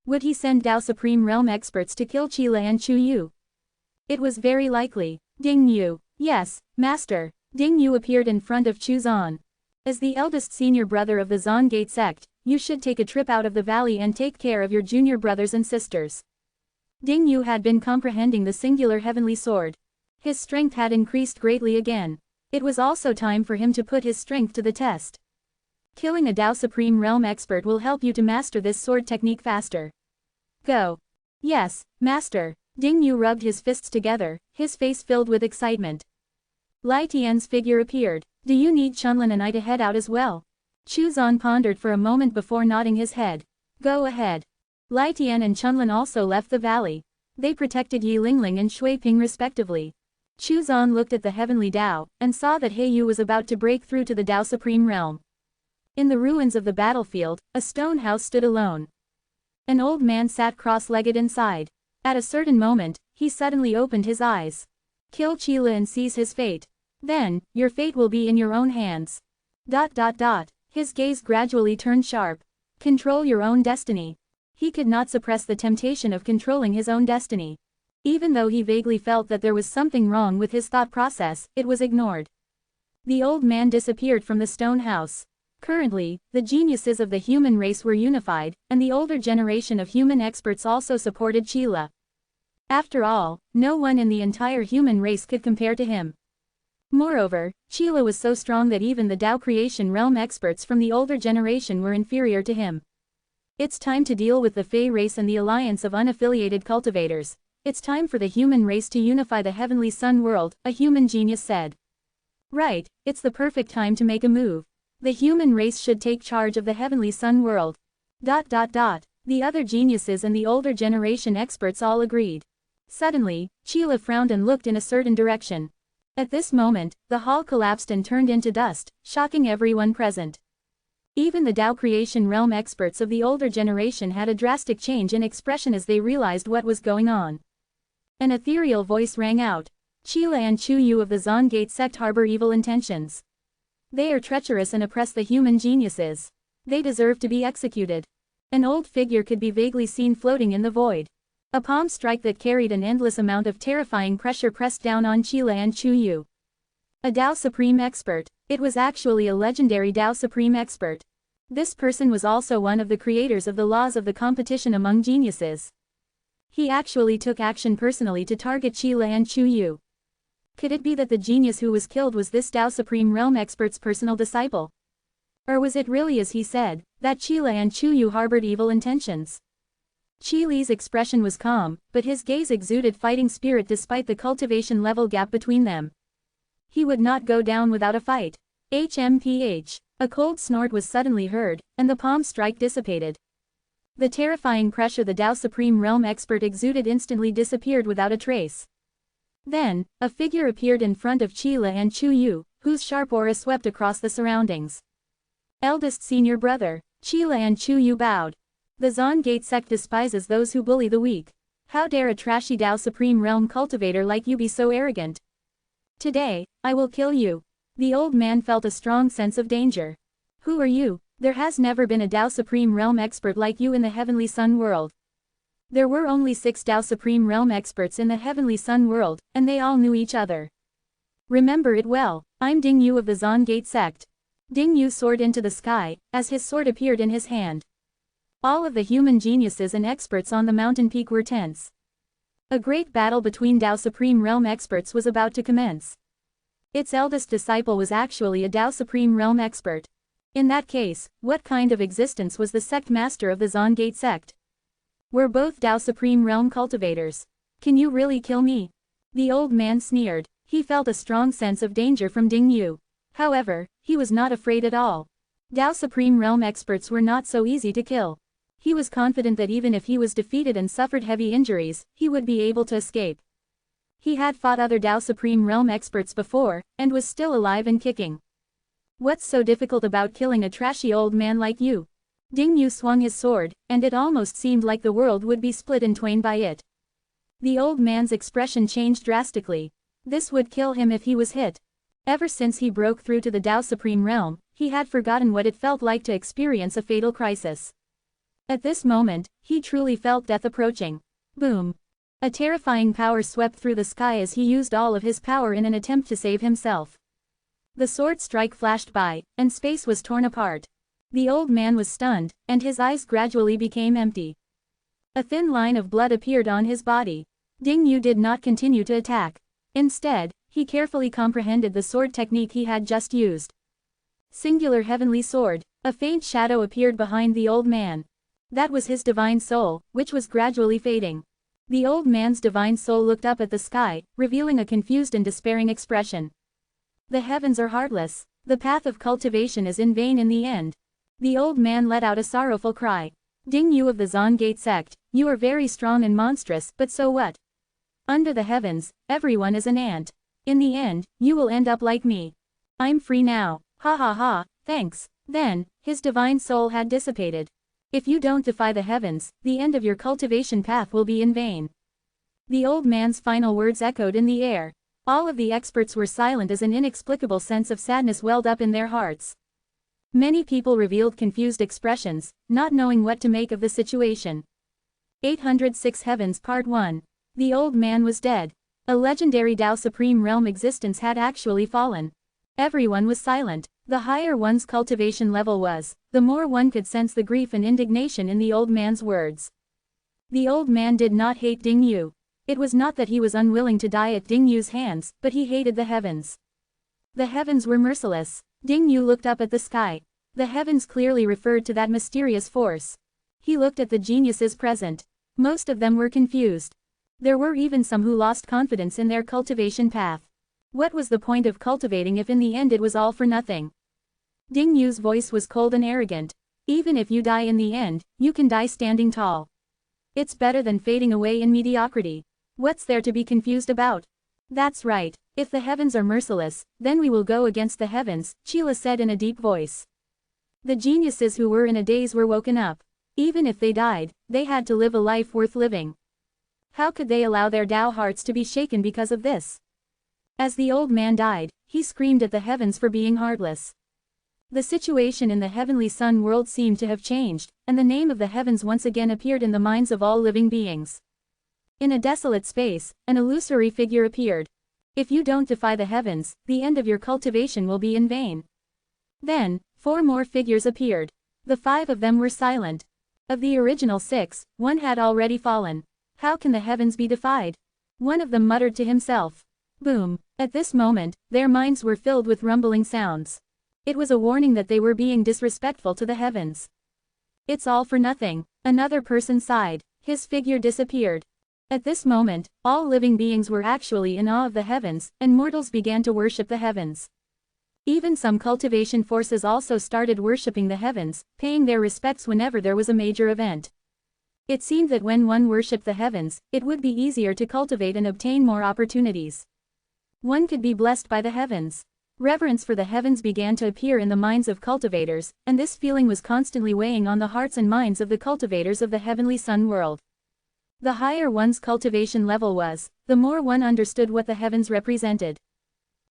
Would he send Tao Supreme Realm experts to kill Qila and Chu Yu? It was very likely. Ding Yu. Yes, Master. Ding Yu appeared in front of Chu Zan. As the eldest senior brother of the Zon Gate sect, you should take a trip out of the valley and take care of your junior brothers and sisters. Ding Yu had been comprehending the singular heavenly sword. His strength had increased greatly again. It was also time for him to put his strength to the test. Killing a Tao Supreme Realm expert will help you to master this sword technique faster. Go. Yes, Master. Ding Yu rubbed his fists together, his face filled with excitement. Lai Tian's figure appeared. Do you need Chunlin and I to head out as well? Chu Zan pondered for a moment before nodding his head. Go ahead. Lai Tian and Chunlin also left the valley. They protected Yi Lingling and Shui Ping respectively. Chu Zan looked at the heavenly Dao, and saw that He Yu was about to break through to the Dao Supreme Realm. In the ruins of the battlefield, a stone house stood alone. An old man sat cross-legged inside. At a certain moment, he suddenly opened his eyes. Kill Qila and seize his fate. Then, your fate will be in your own hands. ... His gaze gradually turned sharp. Control your own destiny. He could not suppress the temptation of controlling his own destiny. Even though he vaguely felt that there was something wrong with his thought process, it was ignored. The old man disappeared from the stone house. Currently, the geniuses of the human race were unified, and the older generation of human experts also supported Qila. After all, no one in the entire human race could compare to him. Moreover, Qila was so strong that even the Dao creation realm experts from the older generation were inferior to him. It's time to deal with the Fey race and the alliance of unaffiliated cultivators. It's time for the human race to unify the heavenly sun world, a human genius said. Right, it's the perfect time to make a move. The human race should take charge of the heavenly sun world. The other geniuses and the older generation experts all agreed. Suddenly, Qila frowned and looked in a certain direction. At this moment, the hall collapsed and turned into dust, shocking everyone present. Even the Dao creation realm experts of the older generation had a drastic change in expression as they realized what was going on. An ethereal voice rang out. Qila and Chu Yu of the Zon Gate sect harbor evil intentions. They are treacherous and oppress the human geniuses. They deserve to be executed. An old figure could be vaguely seen floating in the void. A palm strike that carried an endless amount of terrifying pressure pressed down on Qila and Chu Yu. A Dao Supreme Expert. It was actually a legendary Dao Supreme Expert. This person was also one of the creators of the laws of the competition among geniuses. He actually took action personally to target Qila and Chu Yu. Could it be that the genius who was killed was this Dao Supreme Realm Expert's personal disciple? Or was it really as he said, that Qila and Chu Yu harbored evil intentions? Qili's expression was calm, but his gaze exuded fighting spirit despite the cultivation level gap between them. He would not go down without a fight. HMPH. A cold snort was suddenly heard, and the palm strike dissipated. The terrifying pressure the Dao Supreme Realm Expert exuded instantly disappeared without a trace. Then, a figure appeared in front of Qila and Chu Yu, whose sharp aura swept across the surroundings. Eldest senior brother. Qila and Chu Yu bowed. The Zon Gate sect despises those who bully the weak. How dare a trashy Dao Supreme Realm cultivator like you be so arrogant? Today, I will kill you. The old man felt a strong sense of danger. Who are you? There has never been a Dao Supreme Realm expert like you in the Heavenly Sun world. There were only 6 Dao Supreme Realm experts in the Heavenly Sun world, and they all knew each other. Remember it well, I'm Ding Yu of the Zon Gate sect. Ding Yu soared into the sky, as his sword appeared in his hand. All of the human geniuses and experts on the mountain peak were tense. A great battle between Dao Supreme Realm experts was about to commence. Its eldest disciple was actually a Dao Supreme Realm expert. In that case, what kind of existence was the sect master of the Zon Gate sect? We're both Dao Supreme Realm cultivators. Can you really kill me? The old man sneered. He felt a strong sense of danger from Ding Yu. However, he was not afraid at all. Dao Supreme Realm experts were not so easy to kill. He was confident that even if he was defeated and suffered heavy injuries, he would be able to escape. He had fought other Dao Supreme Realm experts before, and was still alive and kicking. What's so difficult about killing a trashy old man like you? Ding Yu swung his sword, and it almost seemed like the world would be split in twain by it. The old man's expression changed drastically. This would kill him if he was hit. Ever since he broke through to the Dao Supreme Realm, he had forgotten what it felt like to experience a fatal crisis. At this moment, he truly felt death approaching. Boom! A terrifying power swept through the sky as he used all of his power in an attempt to save himself. The sword strike flashed by, and space was torn apart. The old man was stunned, and his eyes gradually became empty. A thin line of blood appeared on his body. Ding Yu did not continue to attack. Instead, he carefully comprehended the sword technique he had just used. Singular heavenly sword. A faint shadow appeared behind the old man. That was his divine soul, which was gradually fading. The old man's divine soul looked up at the sky, revealing a confused and despairing expression. The heavens are heartless. The path of cultivation is in vain in the end. The old man let out a sorrowful cry. Ding Yu of the Zongate sect, you are very strong and monstrous, but so what? Under the heavens, everyone is an ant. In the end, you will end up like me. I'm free now. Ha ha ha, thanks. Then, his divine soul had dissipated. If you don't defy the heavens, the end of your cultivation path will be in vain. The old man's final words echoed in the air. All of the experts were silent as an inexplicable sense of sadness welled up in their hearts. Many people revealed confused expressions, not knowing what to make of the situation. 806 Heavens Part 1. The old man was dead. A legendary Tao Supreme Realm existence had actually fallen. Everyone was silent. The higher one's cultivation level was, the more one could sense the grief and indignation in the old man's words. The old man did not hate Ding Yu. It was not that he was unwilling to die at Ding Yu's hands, but he hated the heavens. The heavens were merciless. Ding Yu looked up at the sky. The heavens clearly referred to that mysterious force. He looked at the geniuses present. Most of them were confused. There were even some who lost confidence in their cultivation path. What was the point of cultivating if in the end it was all for nothing? Ding Yu's voice was cold and arrogant. Even if you die in the end, you can die standing tall. It's better than fading away in mediocrity. What's there to be confused about? That's right. If the heavens are merciless, then we will go against the heavens, Sheila said in a deep voice. The geniuses who were in a daze were woken up. Even if they died, they had to live a life worth living. How could they allow their Tao hearts to be shaken because of this? As the old man died, he screamed at the heavens for being heartless. The situation in the heavenly sun world seemed to have changed, and the name of the heavens once again appeared in the minds of all living beings. In a desolate space, an illusory figure appeared. If you don't defy the heavens, the end of your cultivation will be in vain. Then, 4 more figures appeared. The 5 of them were silent. Of the original 6, 1 had already fallen. How can the heavens be defied? One of them muttered to himself. Boom. At this moment, their minds were filled with rumbling sounds. It was a warning that they were being disrespectful to the heavens. It's all for nothing. Another person sighed. His figure disappeared. At this moment, all living beings were actually in awe of the heavens, and mortals began to worship the heavens. Even some cultivation forces also started worshipping the heavens, paying their respects whenever there was a major event. It seemed that when one worshipped the heavens, it would be easier to cultivate and obtain more opportunities. One could be blessed by the heavens. Reverence for the heavens began to appear in the minds of cultivators, and this feeling was constantly weighing on the hearts and minds of the cultivators of the heavenly sun world. The higher one's cultivation level was, the more one understood what the heavens represented.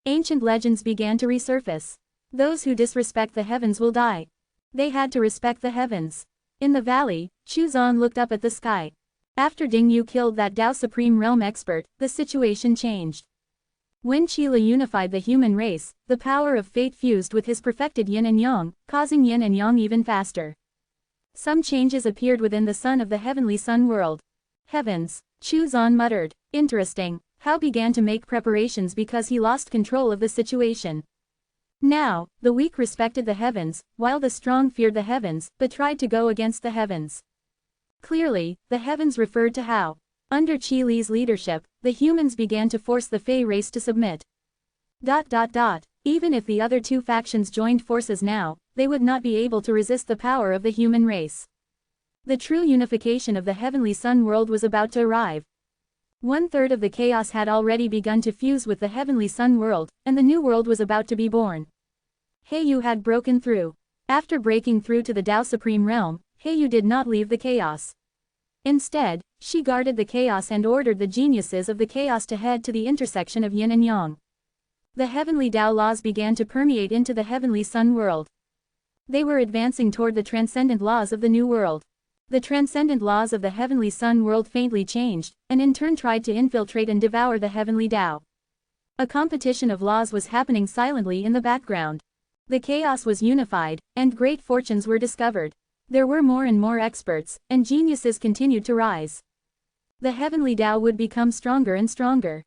Ancient legends began to resurface. Those who disrespect the heavens will die. They had to respect the heavens. In the valley, Chu Zan looked up at the sky. After Ding Yu killed that Tao Supreme Realm expert, the situation changed. When Qila unified the human race, the power of fate fused with his perfected yin and yang, causing yin and yang even faster. Some changes appeared within the sun of the heavenly sun world. Heavens, Chu Zan muttered. Interesting. Hao began to make preparations because he lost control of the situation. Now, the weak respected the heavens, while the strong feared the heavens, but tried to go against the heavens. Clearly, the heavens referred to Hao. Under Qi Li's leadership, the humans began to force the Fey race to submit. Even if the other 2 factions joined forces now, they would not be able to resist the power of the human race. The true unification of the heavenly sun world was about to arrive. 1/3 of the chaos had already begun to fuse with the heavenly sun world, and the new world was about to be born. Heiyu had broken through. After breaking through to the Tao Supreme Realm, Heiyu did not leave the chaos. Instead, she guarded the chaos and ordered the geniuses of the chaos to head to the intersection of yin and yang. The heavenly Tao laws began to permeate into the heavenly sun world. They were advancing toward the transcendent laws of the new world. The transcendent laws of the heavenly sun world faintly changed, and in turn tried to infiltrate and devour the heavenly Tao. A competition of laws was happening silently in the background. The chaos was unified, and great fortunes were discovered. There were more and more experts, and geniuses continued to rise. The heavenly Tao would become stronger and stronger.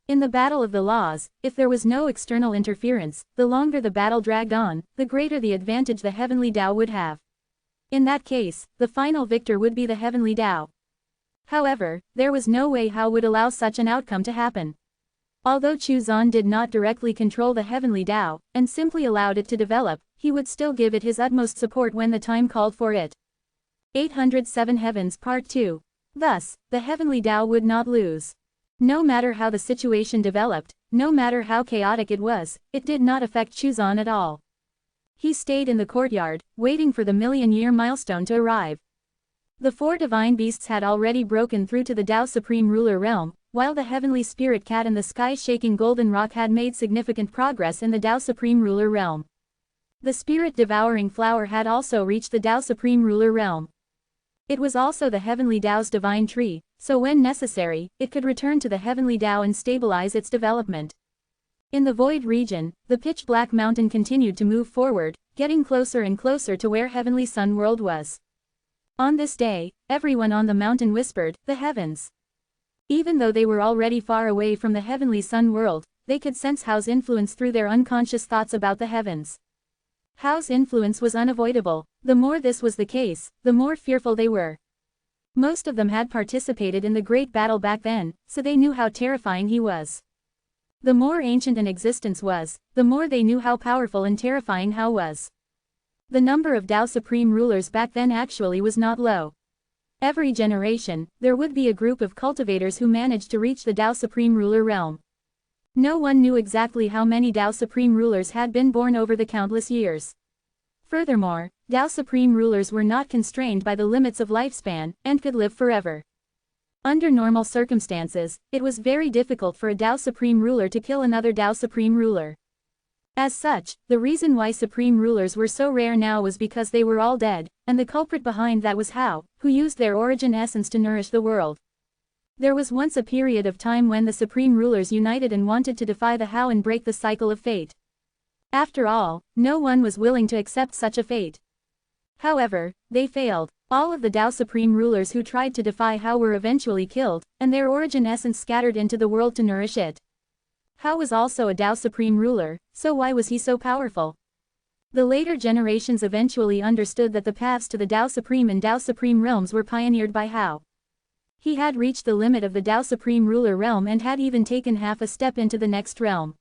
In the battle of the laws, if there was no external interference, the longer the battle dragged on, the greater the advantage the heavenly Tao would have. In that case, the final victor would be the heavenly Tao. However, there was no way Hao would allow such an outcome to happen. Although Chu Zan did not directly control the heavenly Tao, and simply allowed it to develop, he would still give it his utmost support when the time called for it. 807 Heavens Part 2. Thus, the heavenly Tao would not lose. No matter how the situation developed, no matter how chaotic it did not affect Chu Zan at all. He stayed in the courtyard, waiting for the million-year milestone to arrive. The 4 divine beasts had already broken through to the Tao Supreme Ruler realm, while the heavenly spirit cat and the sky-shaking golden rock had made significant progress in the Tao Supreme Ruler realm. The spirit-devouring flower had also reached the Tao Supreme Ruler realm. It was also the heavenly Tao's divine tree, so when necessary, it could return to the heavenly Tao and stabilize its development. In the void region, the pitch-black mountain continued to move forward, getting closer and closer to where Heavenly Sun World was. On this day, everyone on the mountain whispered, "The heavens." Even though they were already far away from the Heavenly Sun World, they could sense Hao's influence through their unconscious thoughts about the heavens. Hao's influence was unavoidable. The more this was the case, the more fearful they were. Most of them had participated in the great battle back then, so they knew how terrifying he was. The more ancient an existence was, the more they knew how powerful and terrifying Hao was. The number of Tao Supreme Rulers back then actually was not low. Every generation, there would be a group of cultivators who managed to reach the Tao Supreme Ruler realm. No one knew exactly how many Tao Supreme Rulers had been born over the countless years. Furthermore, Tao Supreme Rulers were not constrained by the limits of lifespan, and could live forever. Under normal circumstances, it was very difficult for a Tao Supreme Ruler to kill another Tao Supreme Ruler. As such, the reason why Supreme Rulers were so rare now was because they were all dead, and the culprit behind that was Hao, who used their origin essence to nourish the world. There was once a period of time when the Supreme Rulers united and wanted to defy the Hao and break the cycle of fate. After all, no one was willing to accept such a fate. However, they failed. All of the Tao Supreme Rulers who tried to defy Hao were eventually killed, and their origin essence scattered into the world to nourish it. Hao was also a Tao Supreme Ruler, so why was he so powerful? The later generations eventually understood that the paths to the Tao Supreme and Tao Supreme realms were pioneered by Hao. He had reached the limit of the Tao Supreme Ruler realm and had even taken half a step into the next realm.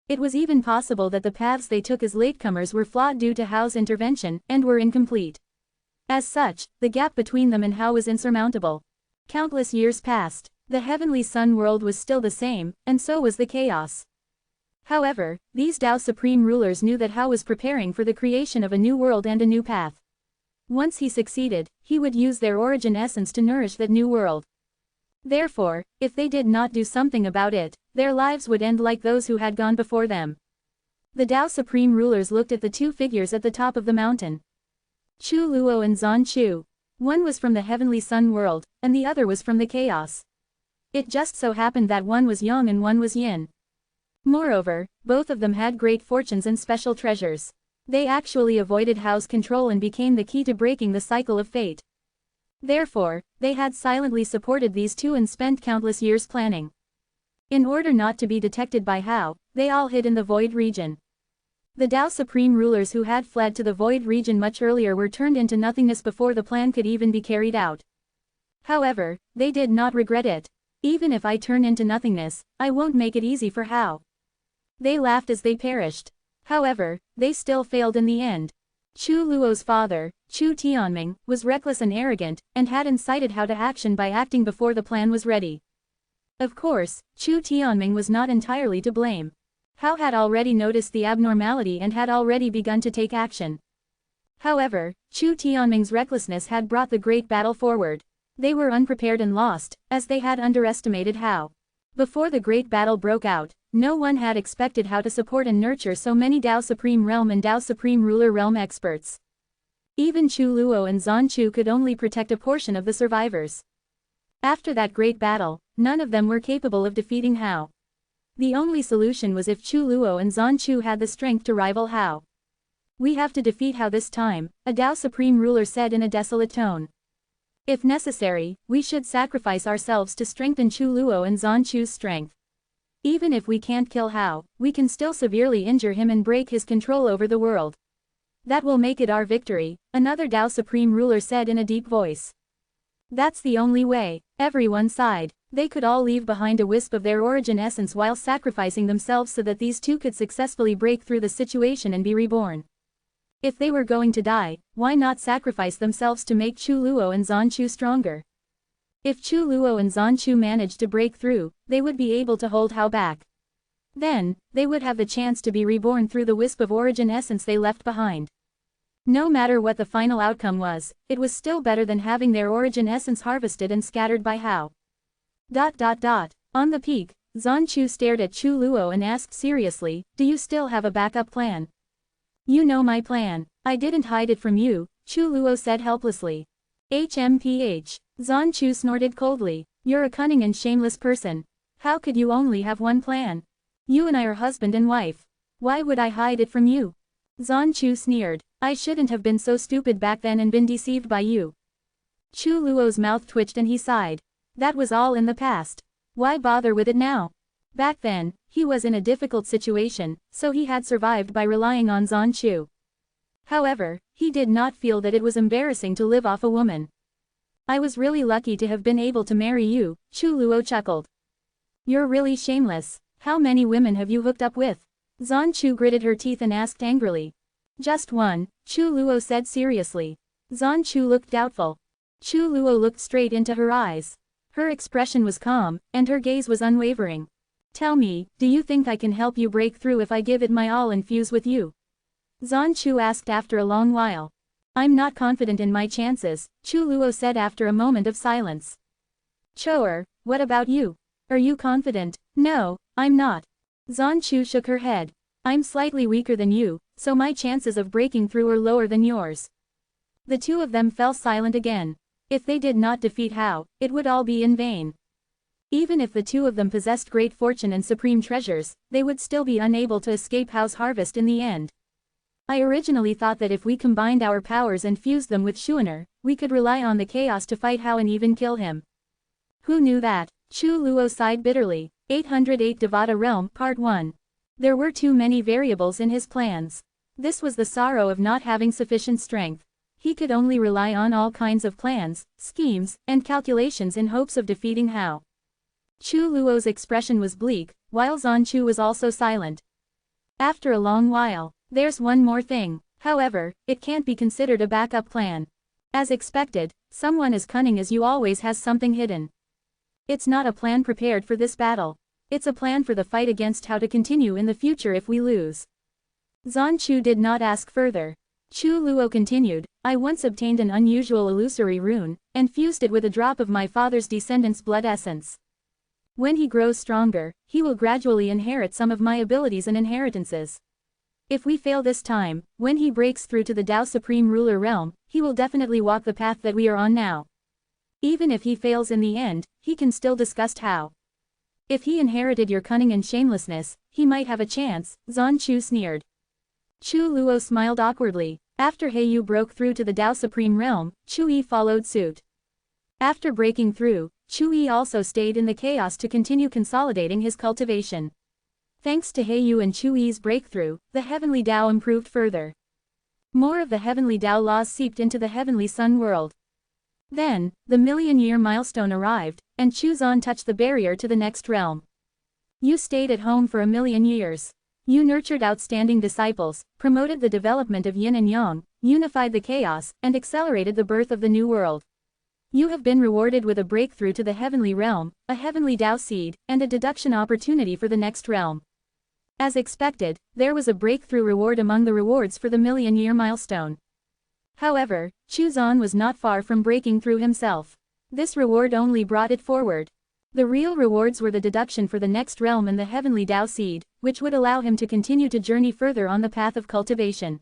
It was even possible that the paths they took as latecomers were flawed due to Hao's intervention, and were incomplete. As such, the gap between them and Hao was insurmountable. Countless years passed. The Heavenly Sun World was still the same, and so was the chaos. However, these Tao Supreme Rulers knew that Hao was preparing for the creation of a new world and a new path. Once he succeeded, he would use their origin essence to nourish that new world. Therefore, if they did not do something about it, their lives would end like those who had gone before them. The Tao Supreme Rulers looked at the 2 figures at the top of the mountain. Chu Luo and Zan Chu. One was from the Heavenly Sun World, and the other was from the chaos. It just so happened that one was yang and one was yin. Moreover, both of them had great fortunes and special treasures. They actually avoided Hao's control and became the key to breaking the cycle of fate. Therefore, they had silently supported these 2 and spent countless years planning. In order not to be detected by Hao, they all hid in the void region. The Tao Supreme Rulers who had fled to the void region much earlier were turned into nothingness before the plan could even be carried out. However, they did not regret it. Even if I turn into nothingness, I won't make it easy for Hao. They laughed as they perished. However, they still failed in the end. Chu Luo's father, Chu Tianming, was reckless and arrogant, and had incited Hao to action by acting before the plan was ready. Of course, Chu Tianming was not entirely to blame. Hao had already noticed the abnormality and had already begun to take action. However, Chu Tianming's recklessness had brought the great battle forward. They were unprepared and lost, as they had underestimated Hao. Before the great battle broke out, no one had expected Hao to support and nurture so many Tao Supreme Realm and Tao Supreme Ruler Realm experts. Even Chu Luo and Zan Chu could only protect a portion of the survivors. After that great battle, none of them were capable of defeating Hao. The only solution was if Chu Luo and Zan Chu had the strength to rival Hao. "We have to defeat Hao this time," a Tao Supreme Ruler said in a desolate tone. "If necessary, we should sacrifice ourselves to strengthen Chu Luo and Zan Chu's strength. Even if we can't kill Hao, we can still severely injure him and break his control over the world. That will make it our victory," another Tao Supreme Ruler said in a deep voice. "That's the only way," Everyone sighed. They could all leave behind a wisp of their origin essence while sacrificing themselves so that these two could successfully break through the situation and be reborn. If they were going to die, why not sacrifice themselves to make Chu Luo and Zan Chu stronger? If Chu Luo and Zan Chu managed to break through, they would be able to hold Hao back. Then, they would have the chance to be reborn through the wisp of origin essence they left behind. No matter what the final outcome was, it was still better than having their origin essence harvested and scattered by Hao. On the peak, Zan Chu stared at Chu Luo and asked seriously, "Do you still have a backup plan?" "You know my plan. I didn't hide it from you," Chu Luo said helplessly. HMPH. Zan Chu snorted coldly. "You're a cunning and shameless person. How could you only have one plan? You and I are husband and wife. Why would I hide it from you?" Zan Chu sneered. "I shouldn't have been so stupid back then and been deceived by you." Chu Luo's mouth twitched and he sighed. That was all in the past. Why bother with it now? Back then, he was in a difficult situation, so he had survived by relying on Zan Chu. However, he did not feel that it was embarrassing to live off a woman. "I was really lucky to have been able to marry you," Chu Luo chuckled. "You're really shameless. How many women have you hooked up with?" Zan Chu gritted her teeth and asked angrily. "Just one," Chu Luo said seriously. Zan Chu looked doubtful. Chu Luo looked straight into her eyes. Her expression was calm, and her gaze was unwavering. "Tell me, do you think I can help you break through if I give it my all and fuse with you?" Zan Chu asked after a long while. "I'm not confident in my chances," Chu Luo said after a moment of silence. "Cho'er, what about you? Are you confident?" "No, I'm not." Zan Chu shook her head. "I'm slightly weaker than you, so my chances of breaking through are lower than yours." The two of them fell silent again. If they did not defeat Hao, it would all be in vain. Even if the two of them possessed great fortune and supreme treasures, they would still be unable to escape Hao's harvest in the end. "I originally thought that if we combined our powers and fused them with Xuaner, we could rely on the chaos to fight Hao and even kill him. Who knew that?" Chu Luo sighed bitterly. 808 Devata Realm, Part 1. There were too many variables in his plans. This was the sorrow of not having sufficient strength. He could only rely on all kinds of plans, schemes, and calculations in hopes of defeating Hao. Chu Luo's expression was bleak, while Zan Chu was also silent. After a long while, "There's one more thing. However, it can't be considered a backup plan. As expected, someone as cunning as you always has something hidden. It's not a plan prepared for this battle. It's a plan for the fight against Hao to continue in the future if we lose." Zan Chu did not ask further. Chu Luo continued, "I once obtained an unusual illusory rune, and fused it with a drop of my father's descendant's blood essence. When he grows stronger, he will gradually inherit some of my abilities and inheritances. If we fail this time, when he breaks through to the Tao Supreme Ruler realm, he will definitely walk the path that we are on now. Even if he fails in the end, he can still disgust Hao. If he inherited your cunning and shamelessness, he might have a chance," Zan Chu sneered. Chu Luo smiled awkwardly. After Heiyu broke through to the Tao Supreme Realm, Chu Yi followed suit. After breaking through, Chu Yi also stayed in the chaos to continue consolidating his cultivation. Thanks to Heiyu and Chu Yi's breakthrough, the Heavenly Tao improved further. More of the Heavenly Tao laws seeped into the Heavenly Sun world. Then, the million-year milestone arrived, and Chu Zan touched the barrier to the next realm. "You stayed at home for a million years. You nurtured outstanding disciples, promoted the development of yin and yang, unified the chaos, and accelerated the birth of the new world. You have been rewarded with a breakthrough to the heavenly realm, a heavenly Tao seed, and a deduction opportunity for the next realm." As expected, there was a breakthrough reward among the rewards for the million-year milestone. However, Chu Zan was not far from breaking through himself. This reward only brought it forward. The real rewards were the deduction for the next realm and the heavenly Tao seed, which would allow him to continue to journey further on the path of cultivation.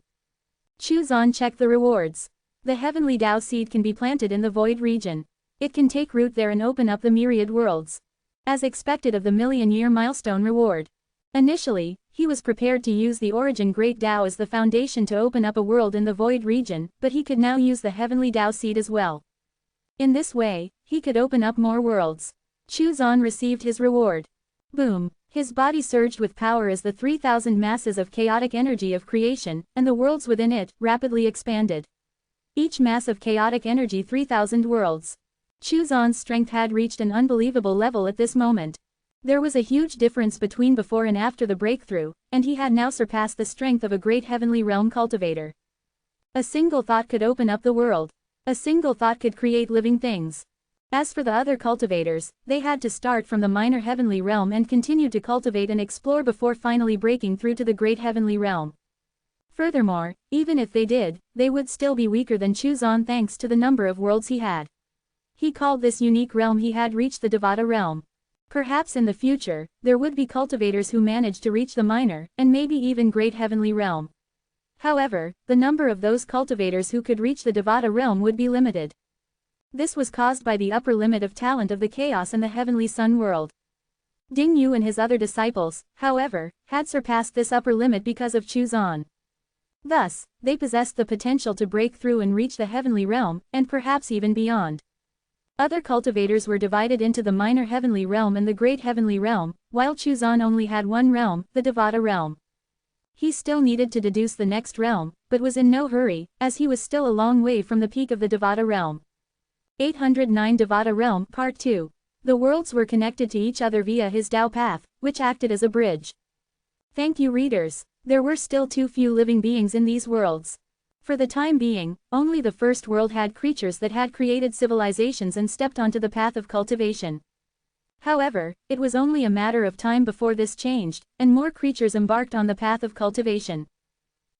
Chu Zan checked the rewards. The heavenly Tao seed can be planted in the void region. It can take root there and open up the myriad worlds. As expected of the million-year milestone reward. Initially, he was prepared to use the origin Great Tao as the foundation to open up a world in the void region, but he could now use the heavenly Tao seed as well. In this way, he could open up more worlds. Chu Zan received his reward. Boom! His body surged with power as the 3,000 masses of chaotic energy of creation, and the worlds within it, rapidly expanded. Each mass of chaotic energy 3,000 worlds. Chuzon's strength had reached an unbelievable level at this moment. There was a huge difference between before and after the breakthrough, and he had now surpassed the strength of a great heavenly realm cultivator. A single thought could open up the world. A single thought could create living things. As for the other cultivators, they had to start from the minor heavenly realm and continue to cultivate and explore before finally breaking through to the great heavenly realm. Furthermore, even if they did, they would still be weaker than Chuzon thanks to the number of worlds he had. He called this unique realm he had reached the Devata realm. Perhaps in the future, there would be cultivators who managed to reach the minor, and maybe even great heavenly realm. However, the number of those cultivators who could reach the Devata realm would be limited. This was caused by the upper limit of talent of the chaos and the heavenly sun world. Ding Yu and his other disciples, however, had surpassed this upper limit because of Chuzon. Thus, they possessed the potential to break through and reach the heavenly realm, and perhaps even beyond. Other cultivators were divided into the minor heavenly realm and the great heavenly realm, while Chuzon only had one realm, the Devata realm. He still needed to deduce the next realm, but was in no hurry, as he was still a long way from the peak of the Devata realm. 809 Devata Realm, Part 2. The worlds were connected to each other via his Tao path, which acted as a bridge. Thank you readers. There were still too few living beings in these worlds. For the time being, only the first world had creatures that had created civilizations and stepped onto the path of cultivation. However, it was only a matter of time before this changed, and more creatures embarked on the path of cultivation.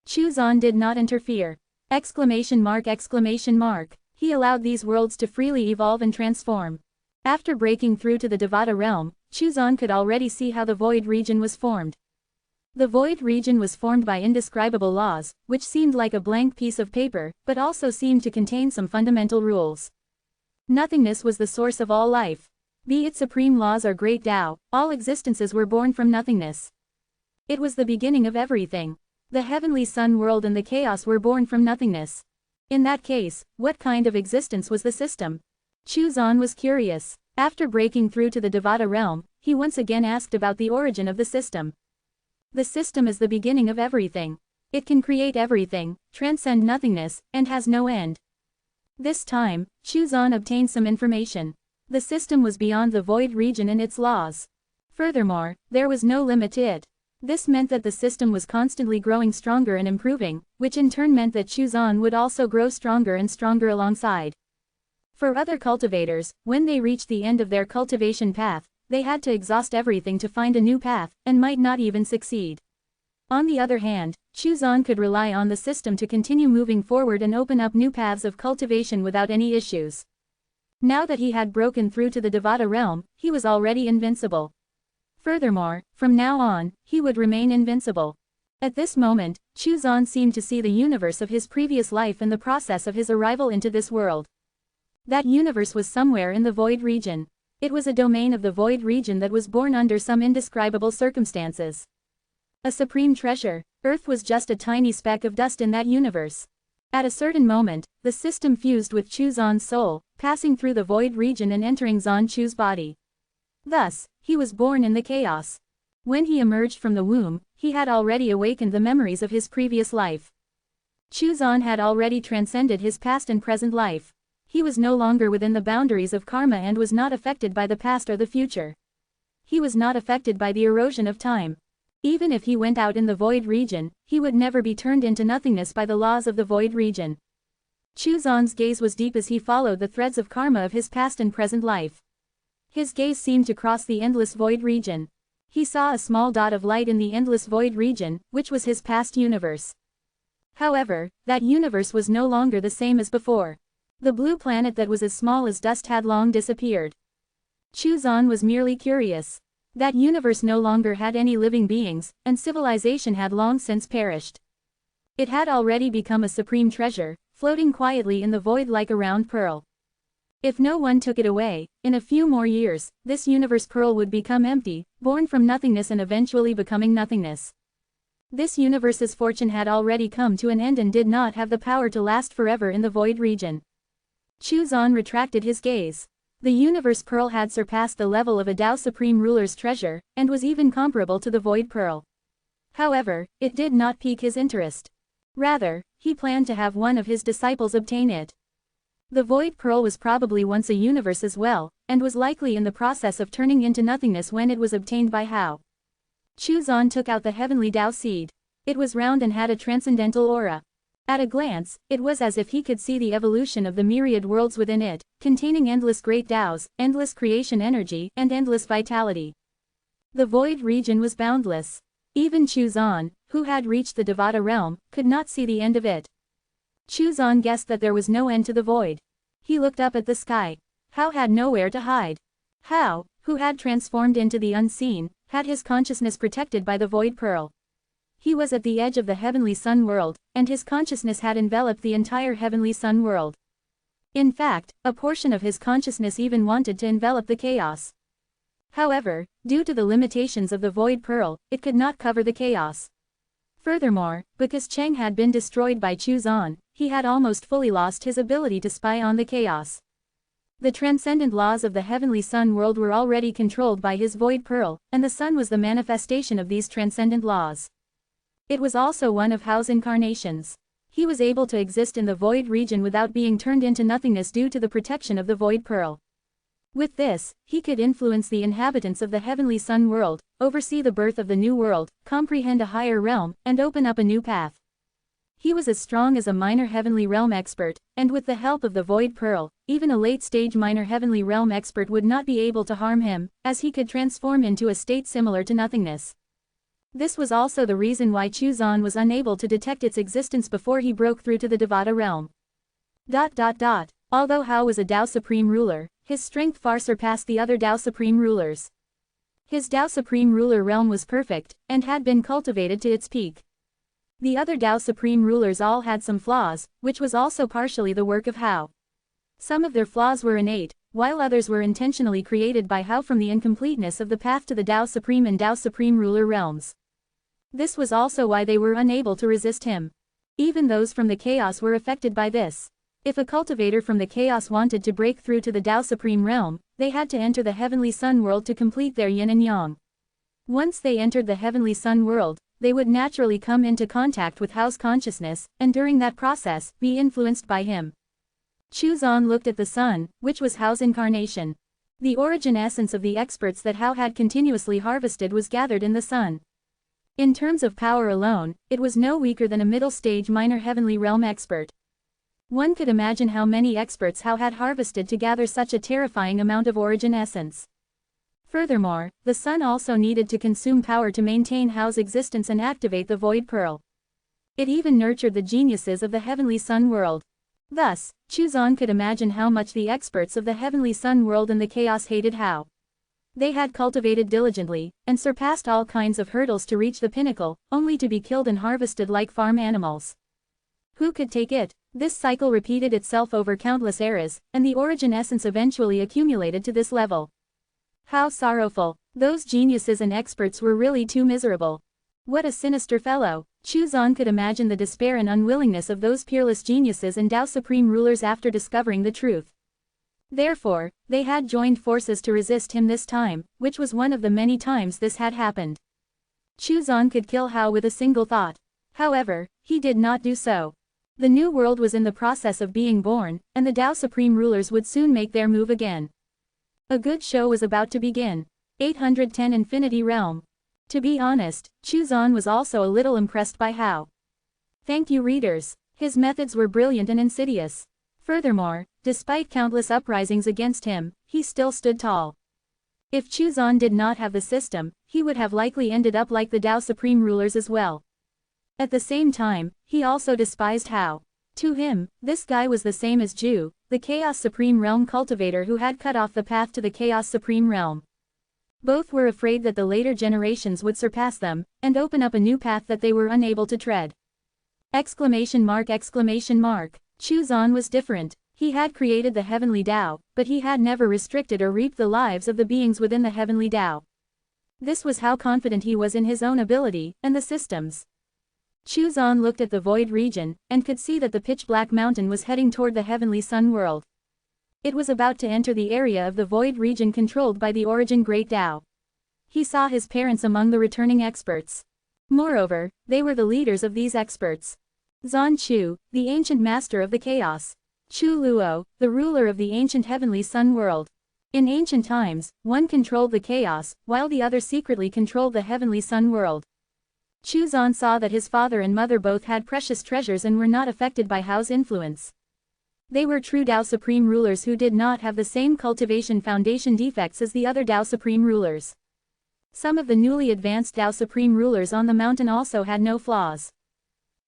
Chuzon did not interfere. Exclamation mark, exclamation mark. He allowed these worlds to freely evolve and transform. After breaking through to the Devata realm, Chuzon could already see how the void region was formed. The void region was formed by indescribable laws, which seemed like a blank piece of paper, but also seemed to contain some fundamental rules. Nothingness was the source of all life. Be it supreme laws or great Tao, all existences were born from nothingness. It was the beginning of everything. The heavenly sun world and the chaos were born from nothingness. In that case, what kind of existence was the system? Chuzon was curious. After breaking through to the Devata realm, he once again asked about the origin of the system. The system is the beginning of everything. It can create everything, transcend nothingness, and has no end. This time, Chuzon obtained some information. The system was beyond the void region and its laws. Furthermore, there was no limit to it. This meant that the system was constantly growing stronger and improving, which in turn meant that Chuzon would also grow stronger and stronger alongside. For other cultivators, when they reached the end of their cultivation path, they had to exhaust everything to find a new path, and might not even succeed. On the other hand, Chuzon could rely on the system to continue moving forward and open up new paths of cultivation without any issues. Now that he had broken through to the Devata realm, he was already invincible. Furthermore, from now on, he would remain invincible. At this moment, Chuzon seemed to see the universe of his previous life and the process of his arrival into this world. That universe was somewhere in the void region. It was a domain of the void region that was born under some indescribable circumstances. A supreme treasure. Earth was just a tiny speck of dust in that universe. At a certain moment, the system fused with Chuzon's soul, passing through the void region and entering Zanchu's body. Thus, he was born in the chaos. When he emerged from the womb, he had already awakened the memories of his previous life. Chuzon had already transcended his past and present life. He was no longer within the boundaries of karma and was not affected by the past or the future. He was not affected by the erosion of time. Even if he went out in the void region, he would never be turned into nothingness by the laws of the void region. Chuzon's gaze was deep as he followed the threads of karma of his past and present life. His gaze seemed to cross the endless void region. He saw a small dot of light in the endless void region, which was his past universe. However, that universe was no longer the same as before. The blue planet that was as small as dust had long disappeared. Chuzon was merely curious. That universe no longer had any living beings, and civilization had long since perished. It had already become a supreme treasure, floating quietly in the void like a round pearl. If no one took it away, in a few more years, this universe pearl would become empty, born from nothingness and eventually becoming nothingness. This universe's fortune had already come to an end and did not have the power to last forever in the void region. Chuzon retracted his gaze. The universe pearl had surpassed the level of a Tao Supreme Ruler's treasure, and was even comparable to the void pearl. However, it did not pique his interest. Rather, he planned to have one of his disciples obtain it. The Void Pearl was probably once a universe as well, and was likely in the process of turning into nothingness when it was obtained by Hao. Chu Zan took out the heavenly Tao seed. It was round and had a transcendental aura. At a glance, it was as if he could see the evolution of the myriad worlds within it, containing endless great Taos, endless creation energy, and endless vitality. The void region was boundless. Even Chu Zan, who had reached the Devata realm, could not see the end of it. Chu Zan guessed that there was no end to the void. He looked up at the sky. Hao had nowhere to hide. Hao, who had transformed into the unseen, had his consciousness protected by the Void Pearl. He was at the edge of the heavenly sun world, and his consciousness had enveloped the entire heavenly sun world. In fact, a portion of his consciousness even wanted to envelop the chaos. However, due to the limitations of the Void Pearl, it could not cover the chaos. Furthermore, because Cheng had been destroyed by Chu Zan, he had almost fully lost his ability to spy on the chaos. The transcendent laws of the heavenly sun world were already controlled by his Void Pearl, and the sun was the manifestation of these transcendent laws. It was also one of Hao's incarnations. He was able to exist in the void region without being turned into nothingness due to the protection of the Void Pearl. With this, he could influence the inhabitants of the heavenly sun world, oversee the birth of the new world, comprehend a higher realm, and open up a new path. He was as strong as a minor heavenly realm expert, and with the help of the Void Pearl, even a late-stage minor heavenly realm expert would not be able to harm him, as he could transform into a state similar to nothingness. This was also the reason why Chu Zan was unable to detect its existence before he broke through to the Devata realm. Although Hao was a Tao Supreme Ruler, his strength far surpassed the other Tao Supreme Rulers. His Tao Supreme Ruler realm was perfect, and had been cultivated to its peak. The other Tao Supreme Rulers all had some flaws, which was also partially the work of Hao. Some of their flaws were innate, while others were intentionally created by Hao from the incompleteness of the path to the Tao Supreme and Tao Supreme Ruler realms. This was also why they were unable to resist him. Even those from the chaos were affected by this. If a cultivator from the chaos wanted to break through to the Tao Supreme realm, they had to enter the heavenly sun world to complete their yin and yang. Once they entered the heavenly sun world, they would naturally come into contact with Hao's consciousness, and during that process, be influenced by him. Chu Zan looked at the sun, which was Hao's incarnation. The origin essence of the experts that Hao had continuously harvested was gathered in the sun. In terms of power alone, it was no weaker than a middle-stage minor heavenly realm expert. One could imagine how many experts Hao had harvested to gather such a terrifying amount of origin essence. Furthermore, the sun also needed to consume power to maintain Hao's existence and activate the Void Pearl. It even nurtured the geniuses of the heavenly sun world. Thus, Chu Zan could imagine how much the experts of the heavenly sun world and the chaos hated Hao. They had cultivated diligently, and surpassed all kinds of hurdles to reach the pinnacle, only to be killed and harvested like farm animals. Who could take it? This cycle repeated itself over countless eras, and the origin essence eventually accumulated to this level. How sorrowful. Those geniuses and experts were really too miserable. What a sinister fellow. Chu Zan could imagine the despair and unwillingness of those peerless geniuses and Tao Supreme Rulers after discovering the truth. Therefore, they had joined forces to resist him this time, which was one of the many times this had happened. Chu Zan could kill Hao with a single thought. However, he did not do so. The new world was in the process of being born, and the Tao Supreme Rulers would soon make their move again. A good show was about to begin. 810 Infinity Realm. To be honest, Chu Zan was also a little impressed by Hao. Thank you, readers. His methods were brilliant and insidious. Furthermore, despite countless uprisings against him, he still stood tall. If Chu Zan did not have the system, he would have likely ended up like the Tao Supreme Rulers as well. At the same time, he also despised Hao. To him, this guy was the same as Ju, the Chaos Supreme Realm cultivator who had cut off the path to the Chaos Supreme Realm. Both were afraid that the later generations would surpass them, and open up a new path that they were unable to tread. Exclamation mark! Chu Zan was different. He had created the heavenly Tao, but he had never restricted or reaped the lives of the beings within the heavenly Tao. This was how confident he was in his own ability, and the systems. Chu Zan looked at the void region, and could see that the pitch-black mountain was heading toward the heavenly sun world. It was about to enter the area of the void region controlled by the origin Great Tao. He saw his parents among the returning experts. Moreover, they were the leaders of these experts. Zan Chu, the ancient master of the chaos. Chu Luo, the ruler of the ancient heavenly sun world. In ancient times, one controlled the chaos, while the other secretly controlled the heavenly sun world. Chu Zan saw that his father and mother both had precious treasures and were not affected by Hao's influence. They were true Tao Supreme rulers who did not have the same cultivation foundation defects as the other Tao Supreme rulers. Some of the newly advanced Tao Supreme rulers on the mountain also had no flaws.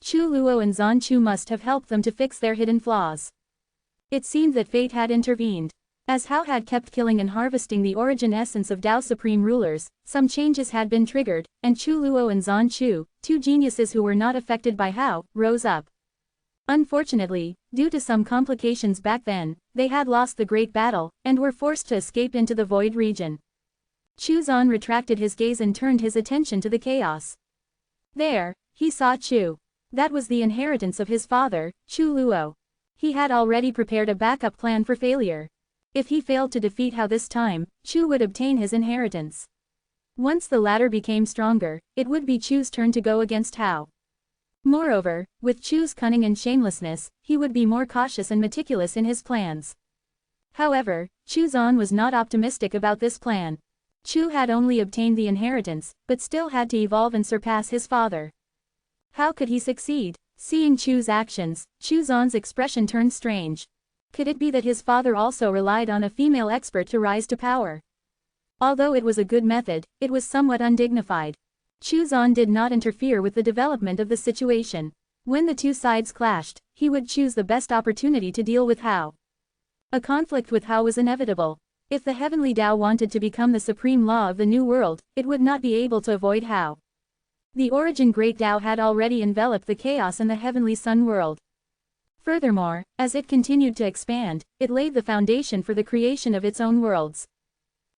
Chu Luo and Zan Chu must have helped them to fix their hidden flaws. It seemed that fate had intervened. As Hao had kept killing and harvesting the origin essence of Tao Supreme rulers, some changes had been triggered, and Chu Luo and Zan Chu, two geniuses who were not affected by Hao, rose up. Unfortunately, due to some complications back then, they had lost the great battle, and were forced to escape into the void region. Chu Zan retracted his gaze and turned his attention to the chaos. There, he saw Chu. That was the inheritance of his father, Chu Luo. He had already prepared a backup plan for failure. If he failed to defeat Hao this time, Chu would obtain his inheritance. Once the latter became stronger, it would be Chu's turn to go against Hao. Moreover, with Chu's cunning and shamelessness, he would be more cautious and meticulous in his plans. However, Chu Zan was not optimistic about this plan. Chu had only obtained the inheritance, but still had to evolve and surpass his father. How could he succeed? Seeing Chu's actions, Chu Zan's expression turned strange. Could it be that his father also relied on a female expert to rise to power? Although it was a good method, it was somewhat undignified. Chu Zan did not interfere with the development of the situation. When the two sides clashed, he would choose the best opportunity to deal with Hao. A conflict with Hao was inevitable. If the heavenly Tao wanted to become the supreme law of the new world, it would not be able to avoid Hao. The origin great Tao had already enveloped the chaos in the heavenly sun world. Furthermore, as it continued to expand, it laid the foundation for the creation of its own worlds.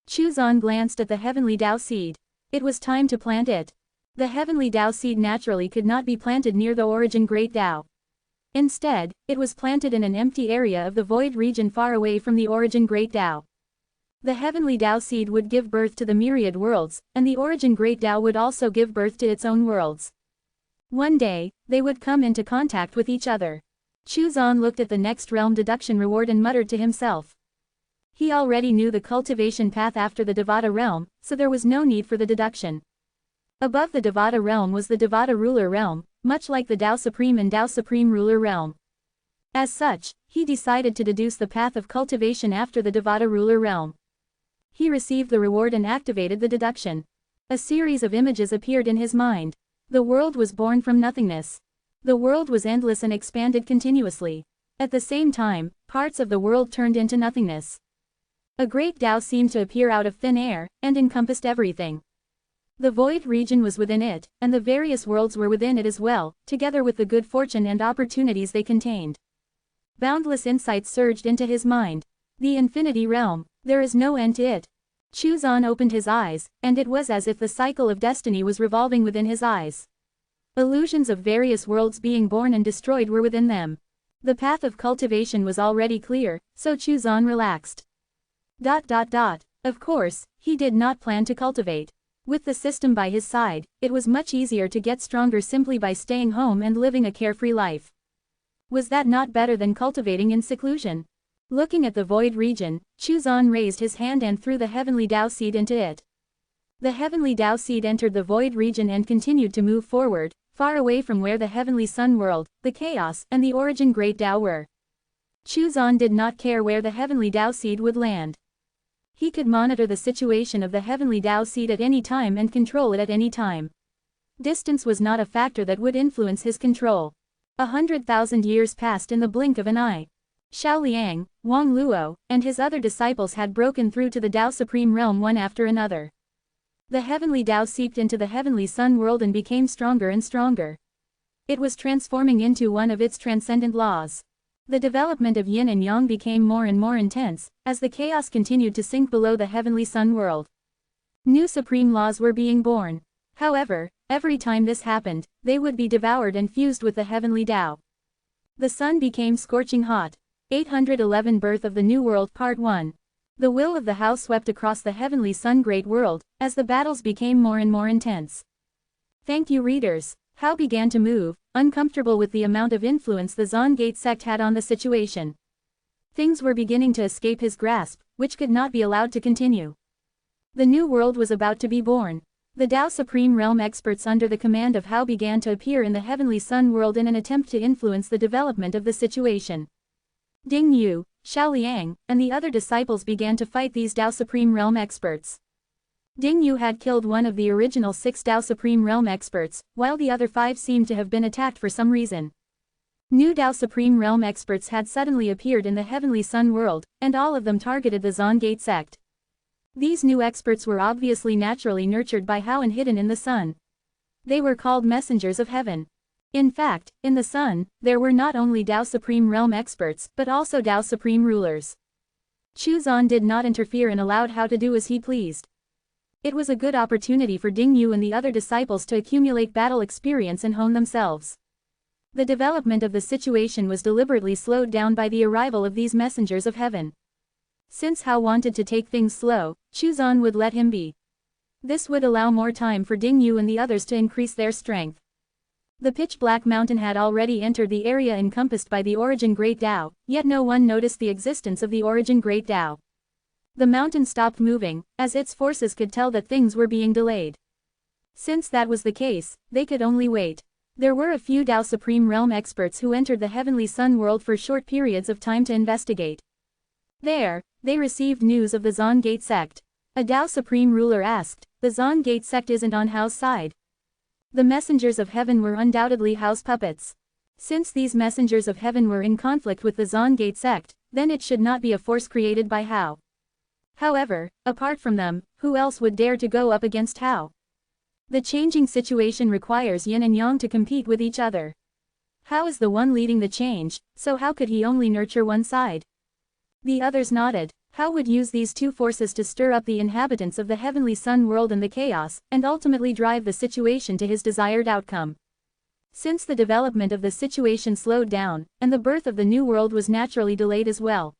Chu Zan glanced at the heavenly Tao seed. It was time to plant it. The heavenly Tao seed naturally could not be planted near the origin great Tao. Instead, it was planted in an empty area of the void region far away from the origin great Tao. The heavenly Tao seed would give birth to the myriad worlds, and the origin great Tao would also give birth to its own worlds. One day, they would come into contact with each other. Chu Zan looked at the next realm deduction reward and muttered to himself. He already knew the cultivation path after the Devata realm, so there was no need for the deduction. Above the Devata realm was the Devata ruler realm, much like the Tao Supreme and Tao Supreme ruler realm. As such, he decided to deduce the path of cultivation after the Devata ruler realm. He received the reward and activated the deduction. A series of images appeared in his mind. The world was born from nothingness. The world was endless and expanded continuously. At the same time, parts of the world turned into nothingness. A great Tao seemed to appear out of thin air, and encompassed everything. The void region was within it, and the various worlds were within it as well, together with the good fortune and opportunities they contained. Boundless insights surged into his mind. The infinity realm, there is no end to it. Chu Zan opened his eyes, and it was as if the cycle of destiny was revolving within his eyes. Illusions of various worlds being born and destroyed were within them. The path of cultivation was already clear, so Chu Zan relaxed. Of course, he did not plan to cultivate. With the system by his side, it was much easier to get stronger simply by staying home and living a carefree life. Was that not better than cultivating in seclusion? Looking at the void region, Chu Zan raised his hand and threw the heavenly Tao seed into it. The heavenly Tao seed entered the void region and continued to move forward, far away from where the heavenly sun world, the chaos, and the origin great Tao were. Chu Zan did not care where the heavenly Tao seed would land. He could monitor the situation of the heavenly Tao seed at any time and control it at any time. Distance was not a factor that would influence his control. 100,000 years passed in the blink of an eye. Xiao Liang, Wang Luo, and his other disciples had broken through to the Tao Supreme realm one after another. The heavenly Tao seeped into the heavenly sun world and became stronger and stronger. It was transforming into one of its transcendent laws. The development of yin and yang became more and more intense, as the chaos continued to sink below the heavenly sun world. New supreme laws were being born. However, every time this happened, they would be devoured and fused with the heavenly Tao. The sun became scorching hot. 811 Birth of the New World Part 1. The will of the house swept across the heavenly sun great world, as the battles became more and more intense. Thank you readers. Hao began to move, uncomfortable with the amount of influence the Zon Gate sect had on the situation. Things were beginning to escape his grasp, which could not be allowed to continue. The new world was about to be born. The Tao Supreme Realm experts under the command of Hao began to appear in the Heavenly Sun world in an attempt to influence the development of the situation. Ding Yu, Xiao Liang, and the other disciples began to fight these Tao Supreme Realm experts. Ding Yu had killed one of the original 6 Tao Supreme Realm experts, while the other 5 seemed to have been attacked for some reason. New Tao Supreme Realm experts had suddenly appeared in the Heavenly Sun world, and all of them targeted the Zon Gate sect. These new experts were obviously naturally nurtured by Hao and hidden in the sun. They were called messengers of heaven. In fact, in the sun, there were not only Tao Supreme Realm experts, but also Tao Supreme rulers. Chu Zan did not interfere and allowed Hao to do as he pleased. It was a good opportunity for Ding Yu and the other disciples to accumulate battle experience and hone themselves. The development of the situation was deliberately slowed down by the arrival of these messengers of heaven. Since Hao wanted to take things slow, Chu Zan would let him be. This would allow more time for Ding Yu and the others to increase their strength. The pitch-black mountain had already entered the area encompassed by the Origin Great Tao, yet no one noticed the existence of the Origin Great Tao. The mountain stopped moving, as its forces could tell that things were being delayed. Since that was the case, they could only wait. There were a few Tao Supreme Realm experts who entered the Heavenly Sun world for short periods of time to investigate. There, they received news of the Zon Gate sect. A Tao Supreme ruler asked, "The Zon Gate sect isn't on Hao's side." The messengers of heaven were undoubtedly Hao's puppets. Since these messengers of heaven were in conflict with the Zon Gate sect, then it should not be a force created by Hao. However, apart from them, who else would dare to go up against Hao? The changing situation requires yin and yang to compete with each other. Hao is the one leading the change, so how could he only nurture one side? The others nodded. Hao would use these two forces to stir up the inhabitants of the Heavenly Sun world and the chaos, and ultimately drive the situation to his desired outcome. Since the development of the situation slowed down, and the birth of the new world was naturally delayed as well.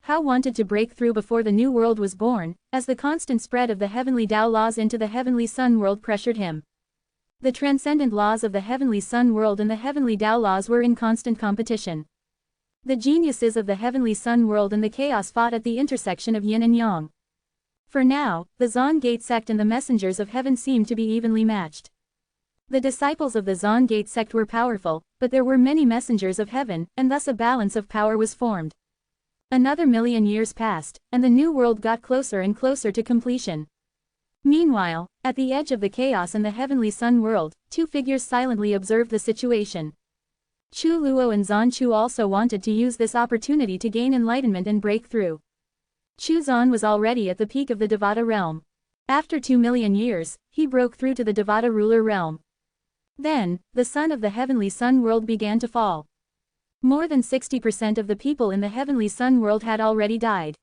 Hao wanted to break through before the new world was born, as the constant spread of the Heavenly Tao laws into the Heavenly Sun world pressured him. The transcendent laws of the Heavenly Sun world and the Heavenly Tao laws were in constant competition. The geniuses of the Heavenly Sun world and the chaos fought at the intersection of yin and yang. For now, the Zon Gate sect and the messengers of heaven seemed to be evenly matched. The disciples of the Zon Gate sect were powerful, but there were many messengers of heaven, and thus a balance of power was formed. Another 1,000,000 years passed, and the new world got closer and closer to completion. Meanwhile, at the edge of the chaos in the Heavenly Sun world, 2 figures silently observed the situation. Chu Luo and Zan Chu also wanted to use this opportunity to gain enlightenment and break through. Chu Zan was already at the peak of the Devata realm. After 2,000,000 years, he broke through to the Devata ruler realm. Then, the sun of the Heavenly Sun world began to fall. More than 60% of the people in the Heavenly Sun world had already died.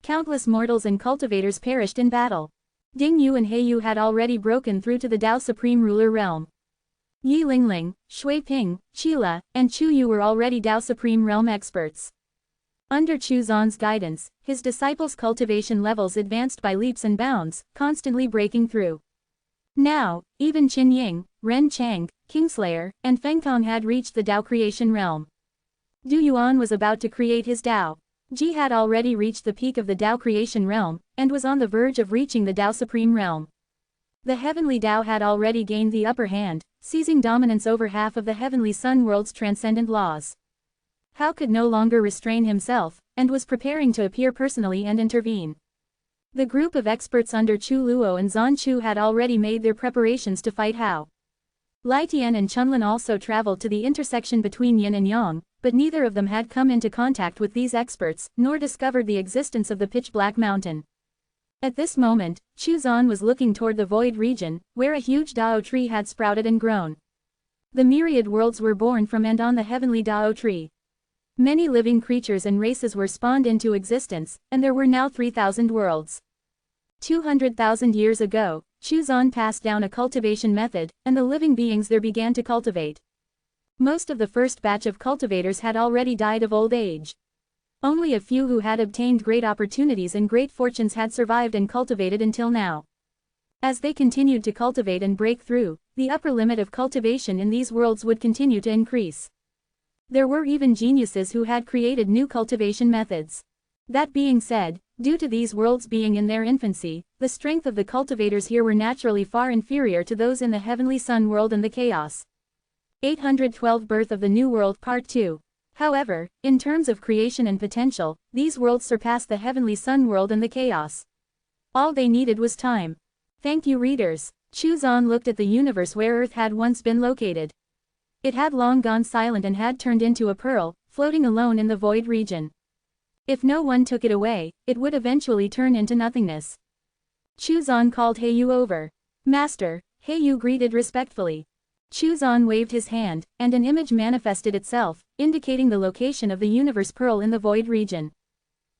Countless mortals and cultivators perished in battle. Ding Yu and He Yu had already broken through to the Tao Supreme ruler realm. Yi Lingling, Shui Ping, Qila, and Chu Yu were already Tao Supreme Realm experts. Under Chu Zan's guidance, his disciples' cultivation levels advanced by leaps and bounds, constantly breaking through. Now, even Qin Ying, Ren Chang, Kingslayer, and Feng Tong had reached the Tao creation realm. Du Yuan was about to create his Tao. Ji had already reached the peak of the Tao creation realm, and was on the verge of reaching the Tao Supreme realm. The Heavenly Tao had already gained the upper hand, seizing dominance over half of the Heavenly Sun world's transcendent laws. Hao could no longer restrain himself, and was preparing to appear personally and intervene. The group of experts under Chu Luo and Zan Chu had already made their preparations to fight Hao. Lai Tian and Chunlin also traveled to the intersection between yin and yang, but neither of them had come into contact with these experts, nor discovered the existence of the pitch-black mountain. At this moment, Chu Zan was looking toward the void region, where a huge Dao tree had sprouted and grown. The myriad worlds were born from and on the heavenly Dao tree. Many living creatures and races were spawned into existence, and there were now 3,000 worlds. 200,000 years ago, Chu Zan passed down a cultivation method, and the living beings there began to cultivate. Most of the first batch of cultivators had already died of old age. Only a few who had obtained great opportunities and great fortunes had survived and cultivated until now. As they continued to cultivate and break through, the upper limit of cultivation in these worlds would continue to increase. There were even geniuses who had created new cultivation methods. That being said, due to these worlds being in their infancy, the strength of the cultivators here were naturally far inferior to those in the Heavenly Sun world and the Chaos. 812 Birth of the New World Part 2. However, in terms of creation and potential, these worlds surpassed the Heavenly Sun world and the Chaos. All they needed was time. Thank you, readers. Chuzan looked at the universe where Earth had once been located. It had long gone silent and had turned into a pearl, floating alone in the void region. If no one took it away, it would eventually turn into nothingness. Chuzan called Heiyu over. Master, Heiyu greeted respectfully. Chuzan waved his hand, and an image manifested itself, indicating the location of the universe pearl in the void region.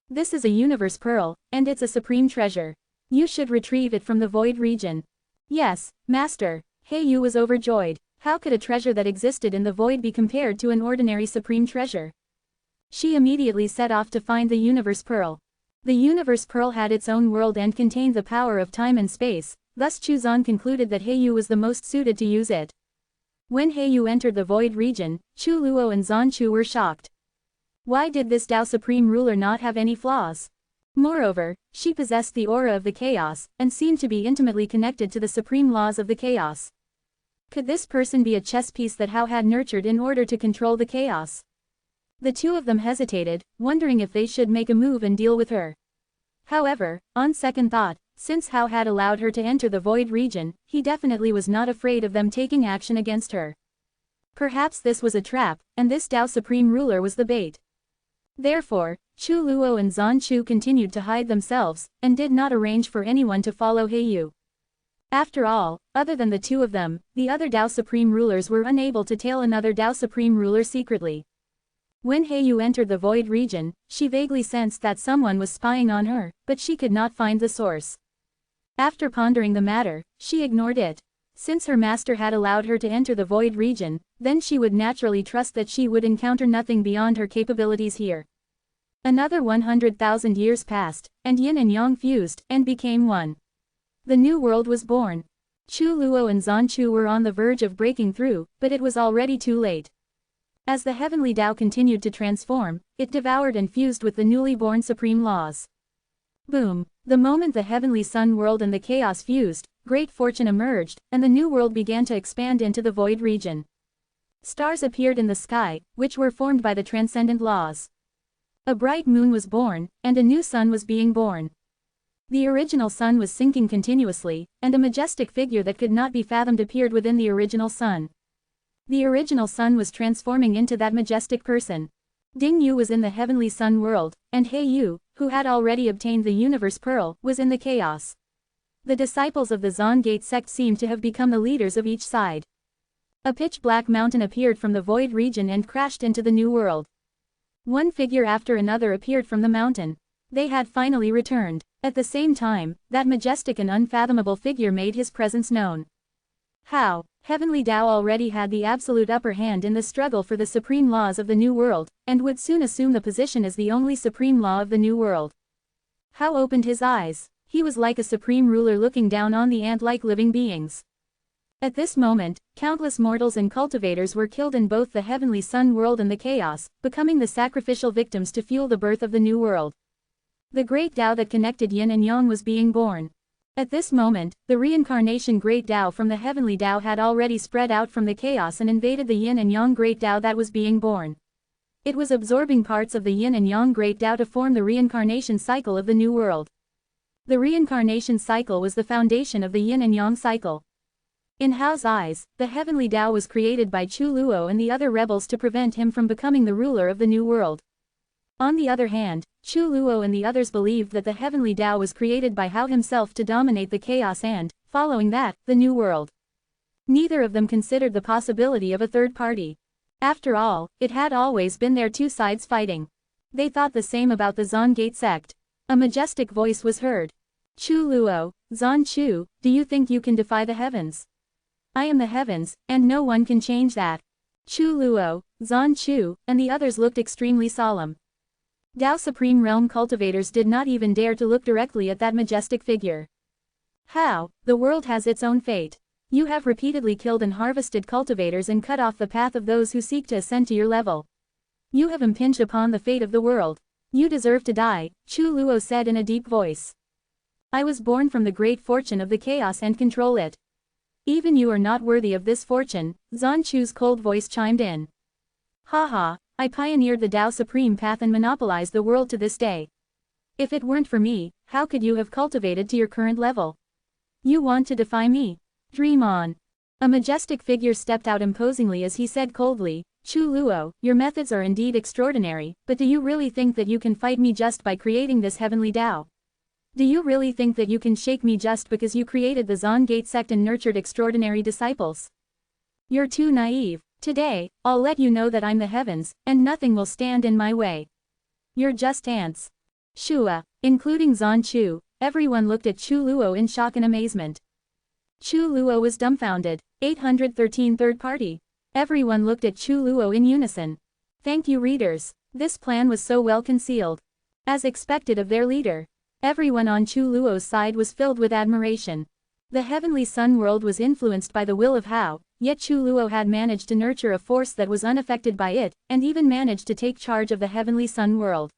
This is a universe pearl, and it's a supreme treasure. You should retrieve it from the void region. Yes, Master. Heiyu was overjoyed. How could a treasure that existed in the void be compared to an ordinary supreme treasure? She immediately set off to find the universe pearl. The universe pearl had its own world and contained the power of time and space, thus Chuzan concluded that Heiyu was the most suited to use it. When Heiyu entered the void region, Chu Luo and Zan Chu were shocked. Why did this Tao Supreme Ruler not have any flaws? Moreover, she possessed the aura of the chaos, and seemed to be intimately connected to the supreme laws of the chaos. Could this person be a chess piece that Hao had nurtured in order to control the chaos? The two of them hesitated, wondering if they should make a move and deal with her. However, on second thought, since Hao had allowed her to enter the void region, he definitely was not afraid of them taking action against her. Perhaps this was a trap, and this Tao Supreme Ruler was the bait. Therefore, Chu Luo and Zan Chu continued to hide themselves, and did not arrange for anyone to follow Heiyu. After all, other than the two of them, the other Tao Supreme Rulers were unable to tail another Tao Supreme Ruler secretly. When Heiyu entered the void region, she vaguely sensed that someone was spying on her, but she could not find the source. After pondering the matter, she ignored it. Since her master had allowed her to enter the void region, then she would naturally trust that she would encounter nothing beyond her capabilities here. Another 100,000 years passed, and yin and yang fused, and became one. The new world was born. Chu Luo and Zan Chu were on the verge of breaking through, but it was already too late. As the heavenly Tao continued to transform, it devoured and fused with the newly born supreme laws. Boom! The moment the heavenly sun world and the chaos fused, great fortune emerged, and the new world began to expand into the void region. Stars appeared in the sky, which were formed by the transcendent laws. A bright moon was born, and a new sun was being born. The original sun was sinking continuously, and a majestic figure that could not be fathomed appeared within the original sun. The original sun was transforming into that majestic person. Ding Yu was in the heavenly sun world, and Heiyu, who had already obtained the universe pearl, was in the chaos. The disciples of the Zon Gate sect seemed to have become the leaders of each side. A pitch-black mountain appeared from the void region and crashed into the new world. One figure after another appeared from the mountain. They had finally returned. At the same time, that majestic and unfathomable figure made his presence known. How? Heavenly Tao already had the absolute upper hand in the struggle for the supreme laws of the new world, and would soon assume the position as the only supreme law of the new world. Hao opened his eyes. He was like a supreme ruler looking down on the ant-like living beings. At this moment, countless mortals and cultivators were killed in both the heavenly sun world and the chaos, becoming the sacrificial victims to fuel the birth of the new world. The great Tao that connected yin and yang was being born. At this moment, the reincarnation great Tao from the heavenly Tao had already spread out from the chaos and invaded the yin and yang great Tao that was being born. It was absorbing parts of the yin and yang great Tao to form the reincarnation cycle of the new world. The reincarnation cycle was the foundation of the yin and yang cycle. In Hao's eyes, the heavenly Tao was created by Chu Luo and the other rebels to prevent him from becoming the ruler of the new world. On the other hand, Chu Luo and the others believed that the heavenly Tao was created by Hao himself to dominate the chaos and, following that, the new world. Neither of them considered the possibility of a third party. After all, it had always been their two sides fighting. They thought the same about the Zon Gate sect. A majestic voice was heard. Chu Luo, Zan Chu, do you think you can defy the heavens? I am the heavens, and no one can change that. Chu Luo, Zan Chu, and the others looked extremely solemn. Tao Supreme Realm cultivators did not even dare to look directly at that majestic figure. How? The world has its own fate. You have repeatedly killed and harvested cultivators and cut off the path of those who seek to ascend to your level. You have impinged upon the fate of the world. You deserve to die, Chu Luo said in a deep voice. I was born from the great fortune of the chaos and control it. Even you are not worthy of this fortune, Zan Chu's cold voice chimed in. Haha, I pioneered the Tao Supreme path and monopolized the world to this day. If it weren't for me, how could you have cultivated to your current level? You want to defy me? Dream on. A majestic figure stepped out imposingly as he said coldly, Chu Luo, your methods are indeed extraordinary, but do you really think that you can fight me just by creating this heavenly Tao? Do you really think that you can shake me just because you created the Zon Gate sect and nurtured extraordinary disciples? You're too naive. Today, I'll let you know that I'm the heavens, and nothing will stand in my way. You're just ants. Shua, including Zan Chu, everyone looked at Chu Luo in shock and amazement. Chu Luo was dumbfounded. 813 Third Party. Everyone looked at Chu Luo in unison. Thank you readers. This plan was so well concealed. As expected of their leader. Everyone on Chu Luo's side was filled with admiration. The heavenly sun world was influenced by the will of Hao, yet Chu Luo had managed to nurture a force that was unaffected by it, and even managed to take charge of the heavenly sun world.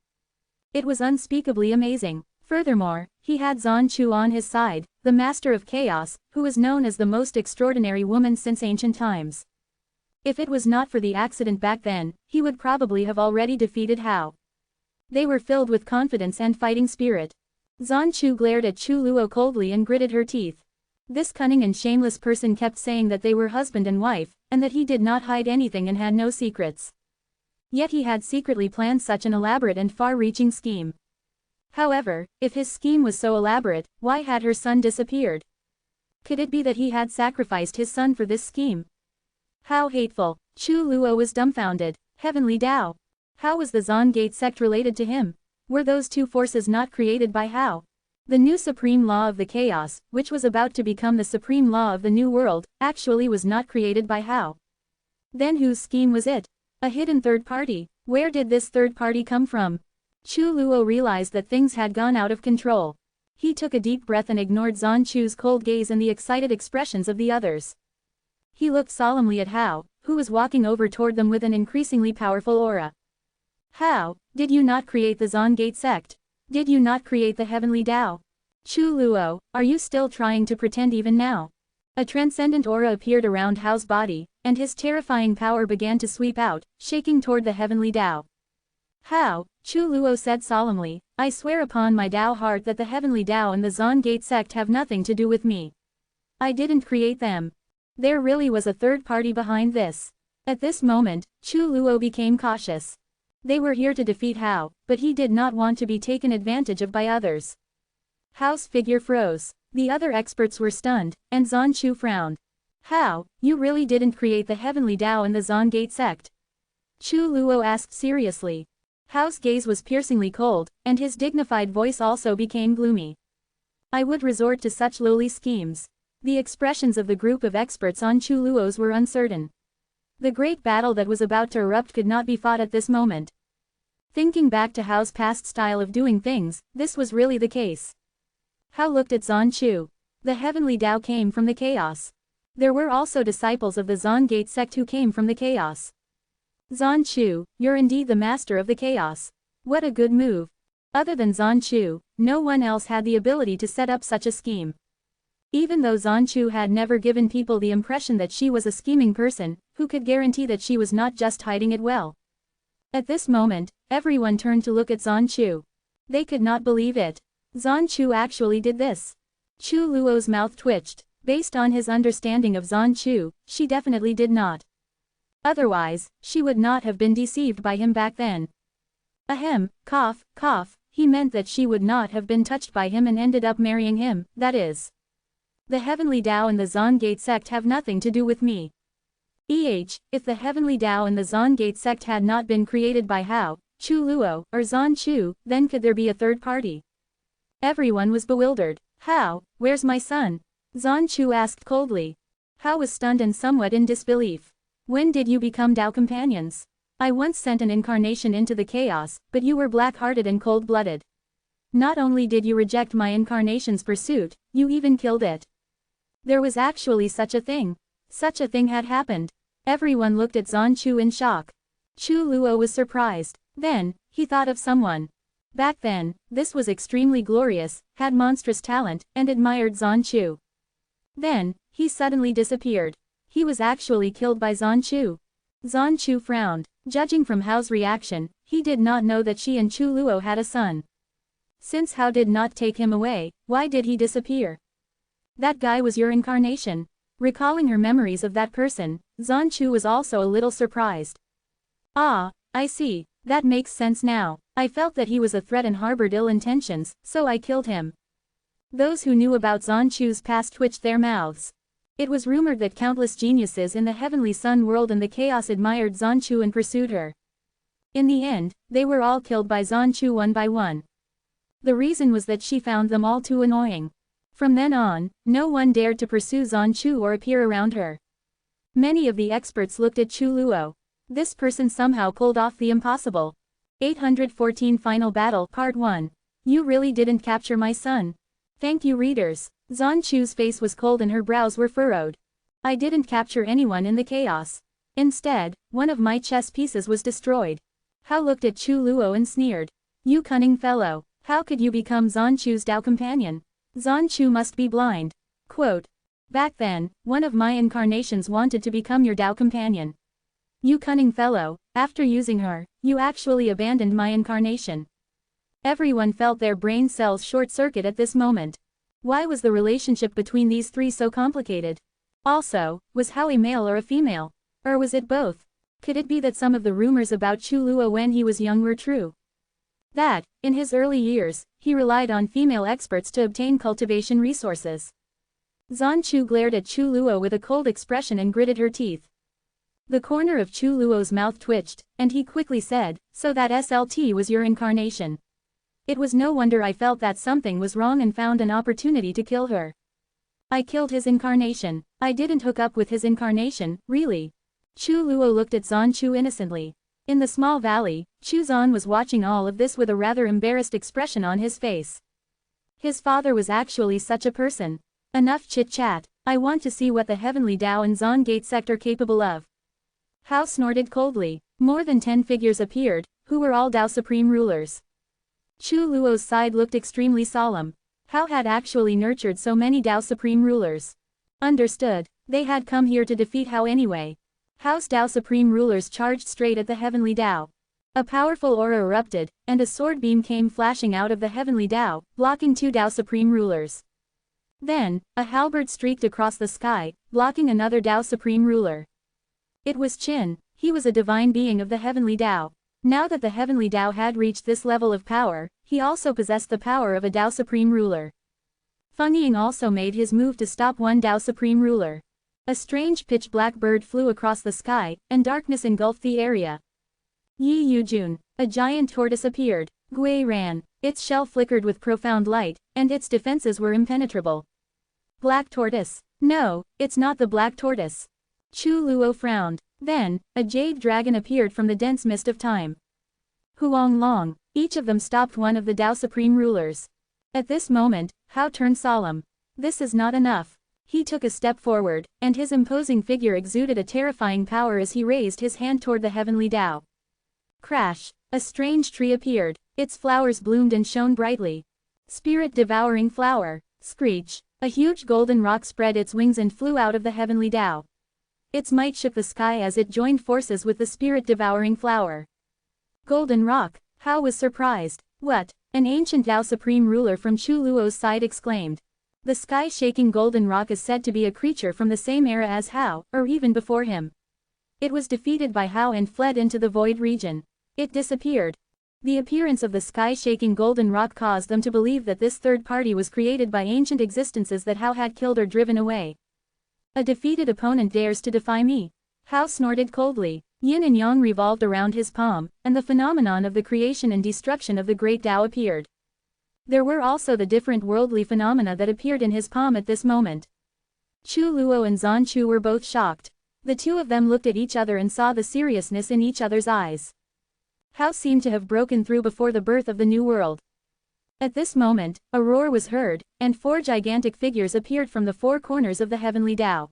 It was unspeakably amazing. Furthermore, he had Zan Chu on his side, the master of chaos, who was known as the most extraordinary woman since ancient times. If it was not for the accident back then, he would probably have already defeated Hao. They were filled with confidence and fighting spirit. Zan Chu glared at Chu Luo coldly and gritted her teeth. This cunning and shameless person kept saying that they were husband and wife, and that he did not hide anything and had no secrets. Yet he had secretly planned such an elaborate and far-reaching scheme. However, if his scheme was so elaborate, why had her son disappeared? Could it be that he had sacrificed his son for this scheme? How hateful! Chu Luo was dumbfounded. Heavenly Tao. How was the Zon Gate sect related to him? Were those two forces not created by Hao? The new supreme law of the chaos, which was about to become the supreme law of the new world, actually was not created by Hao. Then whose scheme was it? A hidden third party. Where did this third party come from? Chu Luo realized that things had gone out of control. He took a deep breath and ignored Zan Chu's cold gaze and the excited expressions of the others. He looked solemnly at Hao, who was walking over toward them with an increasingly powerful aura. Hao, did you not create the Zon Gate sect? Did you not create the heavenly Tao? Chu Luo, are you still trying to pretend even now? A transcendent aura appeared around Hao's body, and his terrifying power began to sweep out, shaking toward the heavenly Tao. Hao, Chu Luo said solemnly, I swear upon my Tao heart that the heavenly Tao and the Zon Gate sect have nothing to do with me. I didn't create them. There really was a third party behind this. At this moment, Chu Luo became cautious. They were here to defeat Hao, but he did not want to be taken advantage of by others. Hao's figure froze. The other experts were stunned, and Zan Chu frowned. Hao, you really didn't create the heavenly Tao and the Zon Gate sect? Chu Luo asked seriously. Hao's gaze was piercingly cold, and his dignified voice also became gloomy. I would resort to such lowly schemes. The expressions of the group of experts on Chu Luo's were uncertain. The great battle that was about to erupt could not be fought at this moment. Thinking back to Hao's past style of doing things, this was really the case. Hao looked at Zan Chu. The heavenly Tao came from the chaos. There were also disciples of the Zon Gate sect who came from the chaos. Zan Chu, you're indeed the master of the chaos. What a good move. Other than Zan Chu, no one else had the ability to set up such a scheme. Even though Zan Chu had never given people the impression that she was a scheming person, who could guarantee that she was not just hiding it well? At this moment, everyone turned to look at Zan Chu. They could not believe it. Zan Chu actually did this. Chu Luo's mouth twitched. Based on his understanding of Zan Chu, she definitely did not. Otherwise, she would not have been deceived by him back then. Ahem, cough, cough, he meant that she would not have been touched by him and ended up marrying him, that is. The heavenly Tao and the Zon Gate sect have nothing to do with me. If the heavenly Tao and the Zon Gate sect had not been created by Hao, Chu Luo, or Zan Chu, then could there be a third party? Everyone was bewildered. Hao, where's my son? Zan Chu asked coldly. Hao was stunned and somewhat in disbelief. When did you become Tao companions? I once sent an incarnation into the chaos, but you were black-hearted and cold-blooded. Not only did you reject my incarnation's pursuit, you even killed it. There was actually such a thing. Such a thing had happened. Everyone looked at Zan Chu in shock. Chu Luo was surprised. Then, he thought of someone. Back then, this was extremely glorious, had monstrous talent, and admired Zan Chu. Then, he suddenly disappeared. He was actually killed by Zan Chu. Zan Chu frowned. Judging from Hao's reaction, he did not know that she and Chu Luo had a son. Since Hao did not take him away, why did he disappear? That guy was your incarnation. Recalling her memories of that person, Zan Chu was also a little surprised. Ah, I see, that makes sense now. I felt that he was a threat and harbored ill intentions, so I killed him. Those who knew about Zan Chu's past twitched their mouths. It was rumored that countless geniuses in the Heavenly Sun world and the chaos admired Zan Chu and pursued her. In the end, they were all killed by Zan Chu one by one. The reason was that she found them all too annoying. From then on, no one dared to pursue Zan Chu or appear around her. Many of the experts looked at Chu Luo. This person somehow pulled off the impossible. 814 Final Battle Part 1. You really didn't capture my son. Thank you readers. Zan Chu's face was cold and her brows were furrowed. I didn't capture anyone in the chaos. Instead, one of my chess pieces was destroyed. Hao looked at Chu Luo and sneered. You cunning fellow, how could you become Zan Chu's Dao companion? Zan Chu must be blind. Quote. Back then, one of my incarnations wanted to become your Dao companion. You cunning fellow, after using her, you actually abandoned my incarnation. Everyone felt their brain cells short-circuit at this moment. Why was the relationship between these three so complicated? Also, was Hao a male or a female? Or was it both? Could it be that some of the rumors about Chu Luo when he was young were true? That, in his early years, he relied on female experts to obtain cultivation resources. Zan Chu glared at Chu Luo with a cold expression and gritted her teeth. The corner of Chu Luo's mouth twitched, and he quickly said, so that SLT was your incarnation. It was no wonder I felt that something was wrong and found an opportunity to kill her. I killed his incarnation. I didn't hook up with his incarnation, really. Chu Luo looked at Zan Chu innocently. In the small valley, Chu Zan was watching all of this with a rather embarrassed expression on his face. His father was actually such a person. Enough chit-chat. I want to see what the Heavenly Dao and Zan Gate sect are capable of. Hao snorted coldly. More than 10 figures appeared, who were all Dao Supreme rulers. Chu Luo's side looked extremely solemn. Hao had actually nurtured so many Dao Supreme rulers. Understood. They had come here to defeat Hao anyway. Hao's Dao Supreme rulers charged straight at the Heavenly Dao. A powerful aura erupted, and a sword beam came flashing out of the Heavenly Dao, blocking 2 Dao Supreme rulers. Then, a halberd streaked across the sky, blocking another Dao Supreme ruler. It was Qin. He was a divine being of the Heavenly Dao. Now that the Heavenly Dao had reached this level of power, he also possessed the power of a Dao Supreme ruler. Feng Ying also made his move to stop one Dao Supreme ruler. A strange pitch-black bird flew across the sky, and darkness engulfed the area. Yi Yujun, a giant tortoise appeared. Gui ran. Its shell flickered with profound light, and its defenses were impenetrable. Black tortoise. No, it's not the black tortoise. Chu Luo frowned. Then, a jade dragon appeared from the dense mist of time. Huang Long. Each of them stopped one of the Dao Supreme rulers. At this moment, Hao turned solemn. This is not enough. He took a step forward, and his imposing figure exuded a terrifying power as he raised his hand toward the Heavenly Dao. Crash! A strange tree appeared. Its flowers bloomed and shone brightly. Spirit-devouring flower. Screech! A huge golden rock spread its wings and flew out of the Heavenly Dao. Its might shook the sky as it joined forces with the spirit-devouring flower. Golden rock! Hao was surprised. What? An ancient Dao Supreme ruler from Chu Luo's side exclaimed. The sky-shaking golden rock is said to be a creature from the same era as Hao, or even before him. It was defeated by Hao and fled into the void region. It disappeared. The appearance of the sky-shaking golden rock caused them to believe that this third party was created by ancient existences that Hao had killed or driven away. A defeated opponent dares to defy me. Hao snorted coldly. Yin and Yang revolved around his palm, and the phenomenon of the creation and destruction of the great Dao appeared. There were also the different worldly phenomena that appeared in his palm at this moment. Chu Luo and Zan Chu were both shocked. The two of them looked at each other and saw the seriousness in each other's eyes. Hao seemed to have broken through before the birth of the new world. At this moment, a roar was heard, and 4 gigantic figures appeared from the 4 corners of the Heavenly Dao.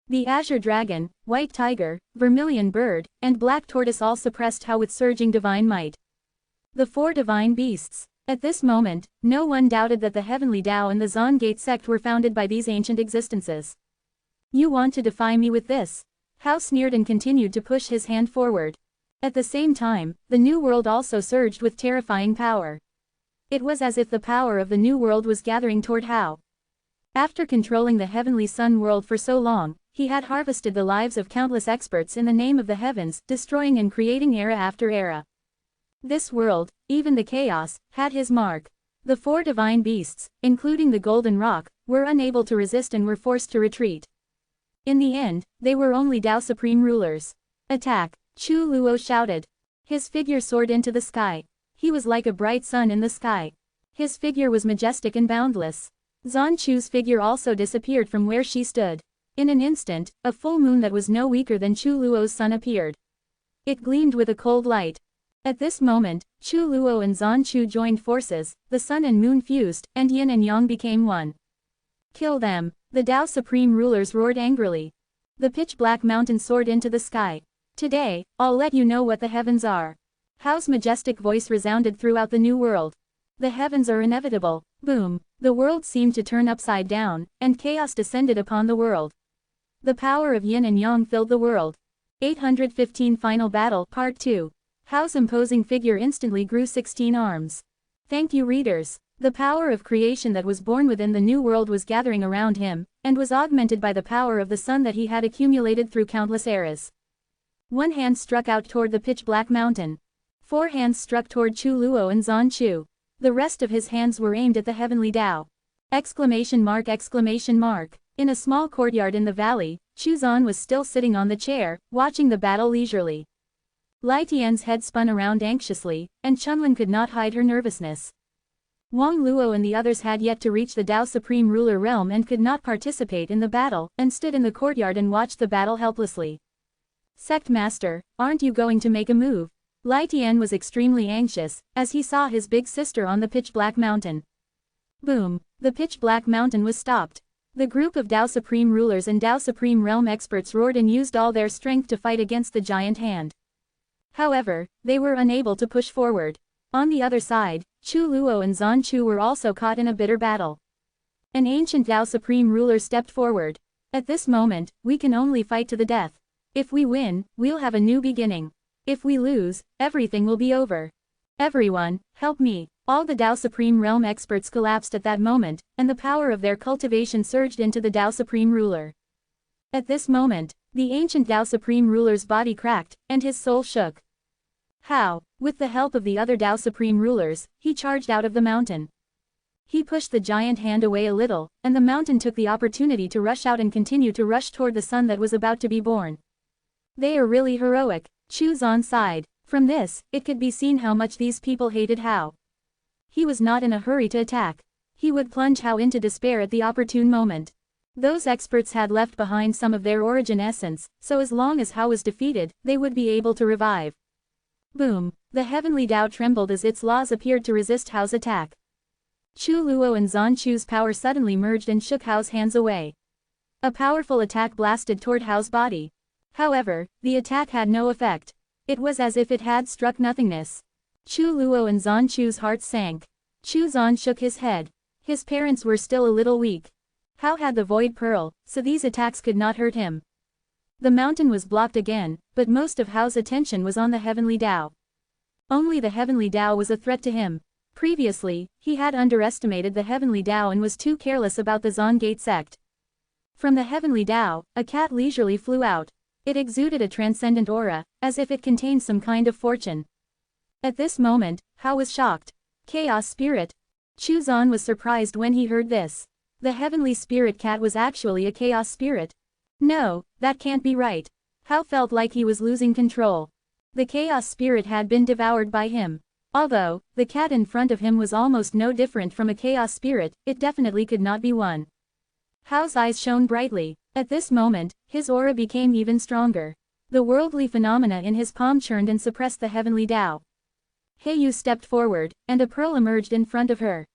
The azure dragon, white tiger, vermilion bird, and black tortoise all suppressed Hao with surging divine might. The 4 divine beasts. At this moment, no one doubted that the Heavenly Tao and the Zon Gate sect were founded by these ancient existences. You want to defy me with this? Hao sneered and continued to push his hand forward. At the same time, the new world also surged with terrifying power. It was as if the power of the new world was gathering toward Hao. After controlling the heavenly sun world for so long, he had harvested the lives of countless experts in the name of the heavens, destroying and creating era after era. This world, even the chaos, had his mark. The 4 divine beasts, including the golden rock, were unable to resist and were forced to retreat. In the end, they were only Tao Supreme rulers. Attack! Chu Luo shouted. His figure soared into the sky. He was like a bright sun in the sky. His figure was majestic and boundless. Zan Chu's figure also disappeared from where she stood. In an instant, a full moon that was no weaker than Chu Luo's sun appeared. It gleamed with a cold light. At this moment, Chu Luo and Zan Chu joined forces, the sun and moon fused, and yin and yang became one. Kill them! The Tao Supreme rulers roared angrily. The pitch-black mountain soared into the sky. Today, I'll let you know what the heavens are. Hao's majestic voice resounded throughout the new world. The heavens are inevitable. Boom! The world seemed to turn upside down, and chaos descended upon the world. The power of yin and yang filled the world. 815 Final Battle Part 2. Hao's imposing figure instantly grew 16 arms. Thank you readers. The power of creation that was born within the new world was gathering around him, and was augmented by the power of the sun that he had accumulated through countless eras. One hand struck out toward the pitch-black mountain. 4 hands struck toward Chu Luo and Zan Chu. The rest of his hands were aimed at the heavenly Tao. Exclamation mark! In a small courtyard in the valley, Chu Zan was still sitting on the chair, watching the battle leisurely. Lai Tian's head spun around anxiously, and Chunlin could not hide her nervousness. Wang Luo and the others had yet to reach the Tao Supreme Ruler realm and could not participate in the battle, and stood in the courtyard and watched the battle helplessly. Sect Master, aren't you going to make a move? Lai Tian was extremely anxious, as he saw his big sister on the pitch-black mountain. Boom! The pitch-black mountain was stopped. The group of Tao Supreme rulers and Tao Supreme realm experts roared and used all their strength to fight against the giant hand. However, they were unable to push forward. On the other side, Chu Luo and Zan Chu were also caught in a bitter battle. An ancient Tao Supreme ruler stepped forward. At this moment, we can only fight to the death. If we win, we'll have a new beginning. If we lose, everything will be over. Everyone, help me. All the Tao Supreme realm experts collapsed at that moment, and the power of their cultivation surged into the Tao Supreme ruler. At this moment, the ancient Tao Supreme ruler's body cracked, and his soul shook. How? With the help of the other Tao Supreme rulers, he charged out of the mountain. He pushed the giant hand away a little, and the mountain took the opportunity to rush out and continue to rush toward the sun that was about to be born. They are really heroic, Chu Zan sighed. From this, it could be seen how much these people hated Hao. He was not in a hurry to attack. He would plunge Hao into despair at the opportune moment. Those experts had left behind some of their origin essence, so as long as Hao was defeated, they would be able to revive. Boom! The heavenly Tao trembled as its laws appeared to resist Hao's attack. Chu Luo and Zan Chu's power suddenly merged and shook Hao's hands away. A powerful attack blasted toward Hao's body. However, the attack had no effect. It was as if it had struck nothingness. Chu Luo and Zan Chu's hearts sank. Chu Zan shook his head. His parents were still a little weak. Hao had the Void Pearl, so these attacks could not hurt him. The mountain was blocked again, but most of Hao's attention was on the heavenly Tao. Only the heavenly Tao was a threat to him. Previously, he had underestimated the heavenly Tao and was too careless about the Zon Gate sect. From the heavenly Tao, a cat leisurely flew out. It exuded a transcendent aura, as if it contained some kind of fortune. At this moment, Hao was shocked. Chaos Spirit. Chu Zan was surprised when he heard this. The heavenly spirit cat was actually a chaos spirit. No, that can't be right. Hao felt like he was losing control. The chaos spirit had been devoured by him. Although, the cat in front of him was almost no different from a chaos spirit, it definitely could not be one. Hao's eyes shone brightly. At this moment, his aura became even stronger. The worldly phenomena in his palm churned and suppressed the heavenly Tao. Heiyu stepped forward, and a pearl emerged in front of her.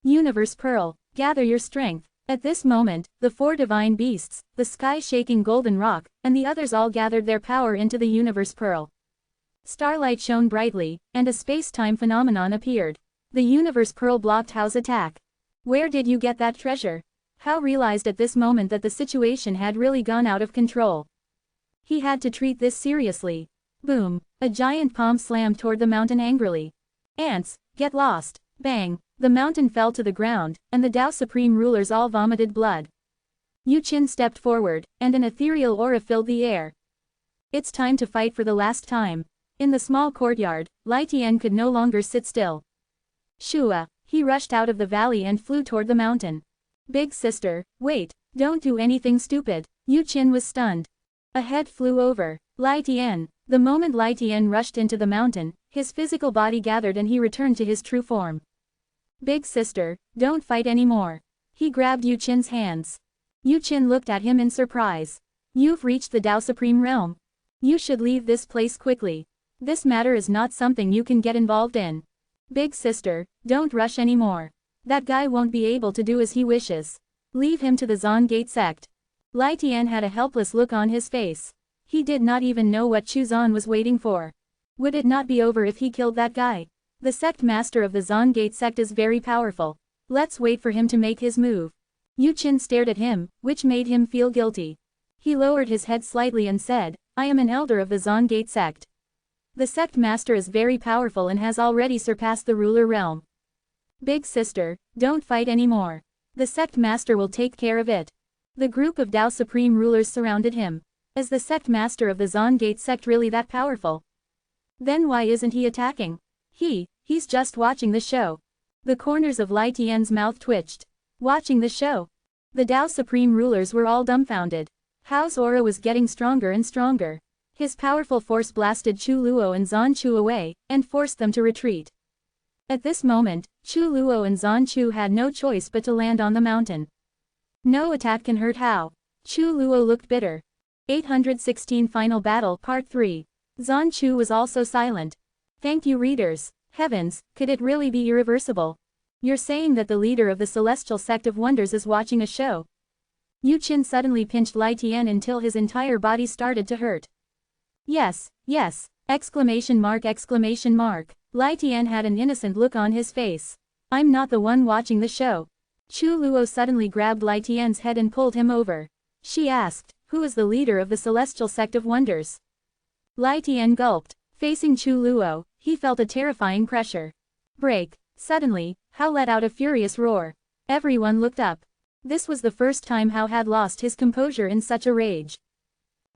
Universe Pearl, gather your strength. At this moment, the 4 divine beasts, the sky-shaking golden rock, and the others all gathered their power into the universe pearl. Starlight shone brightly, and a space-time phenomenon appeared. The universe pearl blocked Hao's attack. Where did you get that treasure? Hao realized at this moment that the situation had really gone out of control. He had to treat this seriously. Boom! A giant palm slammed toward the mountain angrily. Ants, get lost! Bang! The mountain fell to the ground, and the Tao Supreme Rulers all vomited blood. Yu Qin stepped forward, and an ethereal aura filled the air. It's time to fight for the last time. In the small courtyard, Lai Tian could no longer sit still. Shua! He rushed out of the valley and flew toward the mountain. Big sister, wait, don't do anything stupid. Yu Qin was stunned. A head flew over. Lai Tian. The moment Lai Tian rushed into the mountain, his physical body gathered and he returned to his true form. Big sister, don't fight anymore. He grabbed Yu Qin's hands. Yu Qin looked at him in surprise. You've reached the Tao Supreme Realm. You should leave this place quickly. This matter is not something you can get involved in. Big sister, don't rush anymore. That guy won't be able to do as he wishes. Leave him to the Zon Gate sect. Lai Tian had a helpless look on his face. He did not even know what Chu Zan was waiting for. Would it not be over if he killed that guy? The sect master of the Zon Gate sect is very powerful. Let's wait for him to make his move. Yu Qin stared at him, which made him feel guilty. He lowered his head slightly and said, I am an elder of the Zon Gate sect. The sect master is very powerful and has already surpassed the ruler realm. Big sister, don't fight anymore. The sect master will take care of it. The group of Tao Supreme Rulers surrounded him. Is the sect master of the Zon Gate sect really that powerful? Then why isn't he attacking? He's just watching the show. The corners of Lai Tian's mouth twitched. Watching the show. The Tao Supreme Rulers were all dumbfounded. Hao's aura was getting stronger and stronger. His powerful force blasted Chu Luo and Zan Chu away, and forced them to retreat. At this moment, Chu Luo and Zan Chu had no choice but to land on the mountain. No attack can hurt Hao. Chu Luo looked bitter. 816 Final Battle Part 3. Zan Chu was also silent. Thank you readers. Heavens, could it really be irreversible? You're saying that the leader of the Celestial Sect of Wonders is watching a show? Yu Qin suddenly pinched Lai Tian until his entire body started to hurt. Yes, yes! Exclamation mark, exclamation mark. Lai Tian had an innocent look on his face. I'm not the one watching the show. Chu Luo suddenly grabbed Lai Tian's head and pulled him over. She asked, who is the leader of the Celestial Sect of Wonders? Lai Tian gulped. Facing Chu Luo, he felt a terrifying pressure. Break. Suddenly, Hao let out a furious roar. Everyone looked up. This was the first time Hao had lost his composure in such a rage.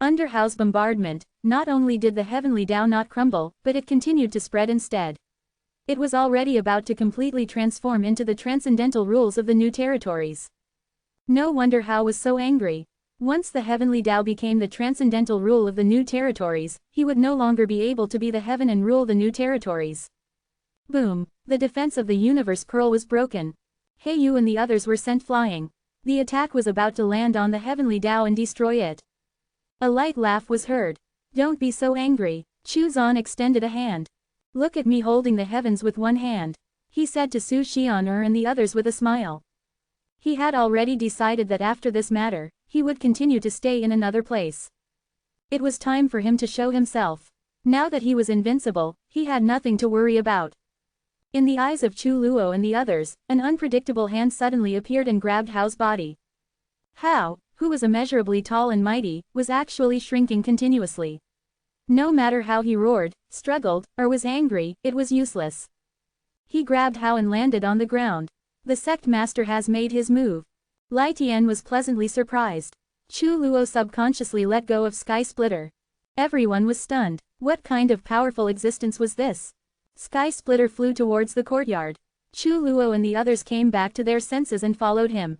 Under Hao's bombardment, not only did the heavenly Tao not crumble, but it continued to spread instead. It was already about to completely transform into the transcendental rules of the new territories. No wonder Hao was so angry. Once the heavenly Tao became the transcendental rule of the new territories, he would no longer be able to be the heaven and rule the new territories. Boom! The defense of the universe pearl was broken. He Yu and the others were sent flying. The attack was about to land on the heavenly Tao and destroy it. A light laugh was heard. Don't be so angry. Chu Zan extended a hand. Look at me holding the heavens with one hand. He said to Su Xian'er and the others with a smile. He had already decided that after this matter, he would continue to stay in another place. It was time for him to show himself. Now that he was invincible, he had nothing to worry about. In the eyes of Chu Luo and the others, an unpredictable hand suddenly appeared and grabbed Hao's body. Hao, who was immeasurably tall and mighty, was actually shrinking continuously. No matter how he roared, struggled, or was angry, it was useless. He grabbed Hao and landed on the ground. The sect master has made his move. Lai Tian was pleasantly surprised. Chu Luo subconsciously let go of Sky Splitter. Everyone was stunned. What kind of powerful existence was this? Sky Splitter flew towards the courtyard. Chu Luo and the others came back to their senses and followed him.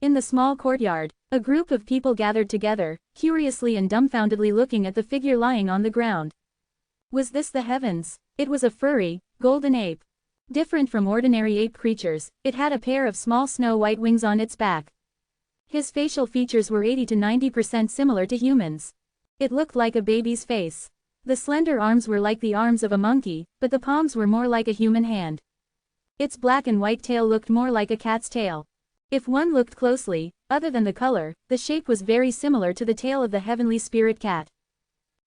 In the small courtyard, a group of people gathered together, curiously and dumbfoundedly looking at the figure lying on the ground. Was this the heavens? It was a furry, golden ape. Different from ordinary ape creatures, it had a pair of small snow-white wings on its back. His facial features were 80 to 90% similar to humans. It looked like a baby's face. The slender arms were like the arms of a monkey, but the palms were more like a human hand. Its black and white tail looked more like a cat's tail. If one looked closely, other than the color, the shape was very similar to the tail of the heavenly spirit cat.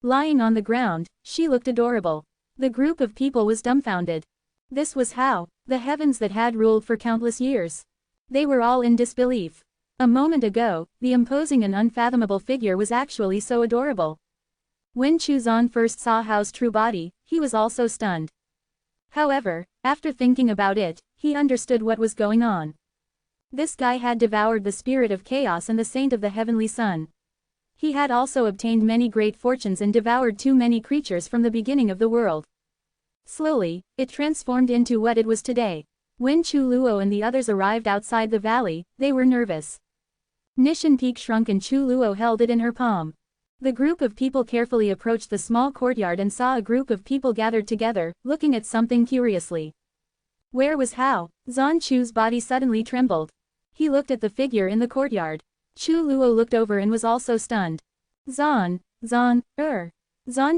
Lying on the ground, she looked adorable. The group of people was dumbfounded. This was how, the heavens that had ruled for countless years. They were all in disbelief. A moment ago, the imposing and unfathomable figure was actually so adorable. When Chuzan first saw Hao's true body, he was also stunned. However, after thinking about it, he understood what was going on. This guy had devoured the spirit of chaos and the saint of the heavenly sun. He had also obtained many great fortunes and devoured too many creatures from the beginning of the world. Slowly, it transformed into what it was today. When Chu Luo and the others arrived outside the valley, they were nervous. Nishan Peak shrunk and Chu Luo held it in her palm. The group of people carefully approached the small courtyard and saw a group of people gathered together, looking at something curiously. Where was Hao? Zan Chu's body suddenly trembled. He looked at the figure in the courtyard. Chu Luo looked over and was also stunned. Zan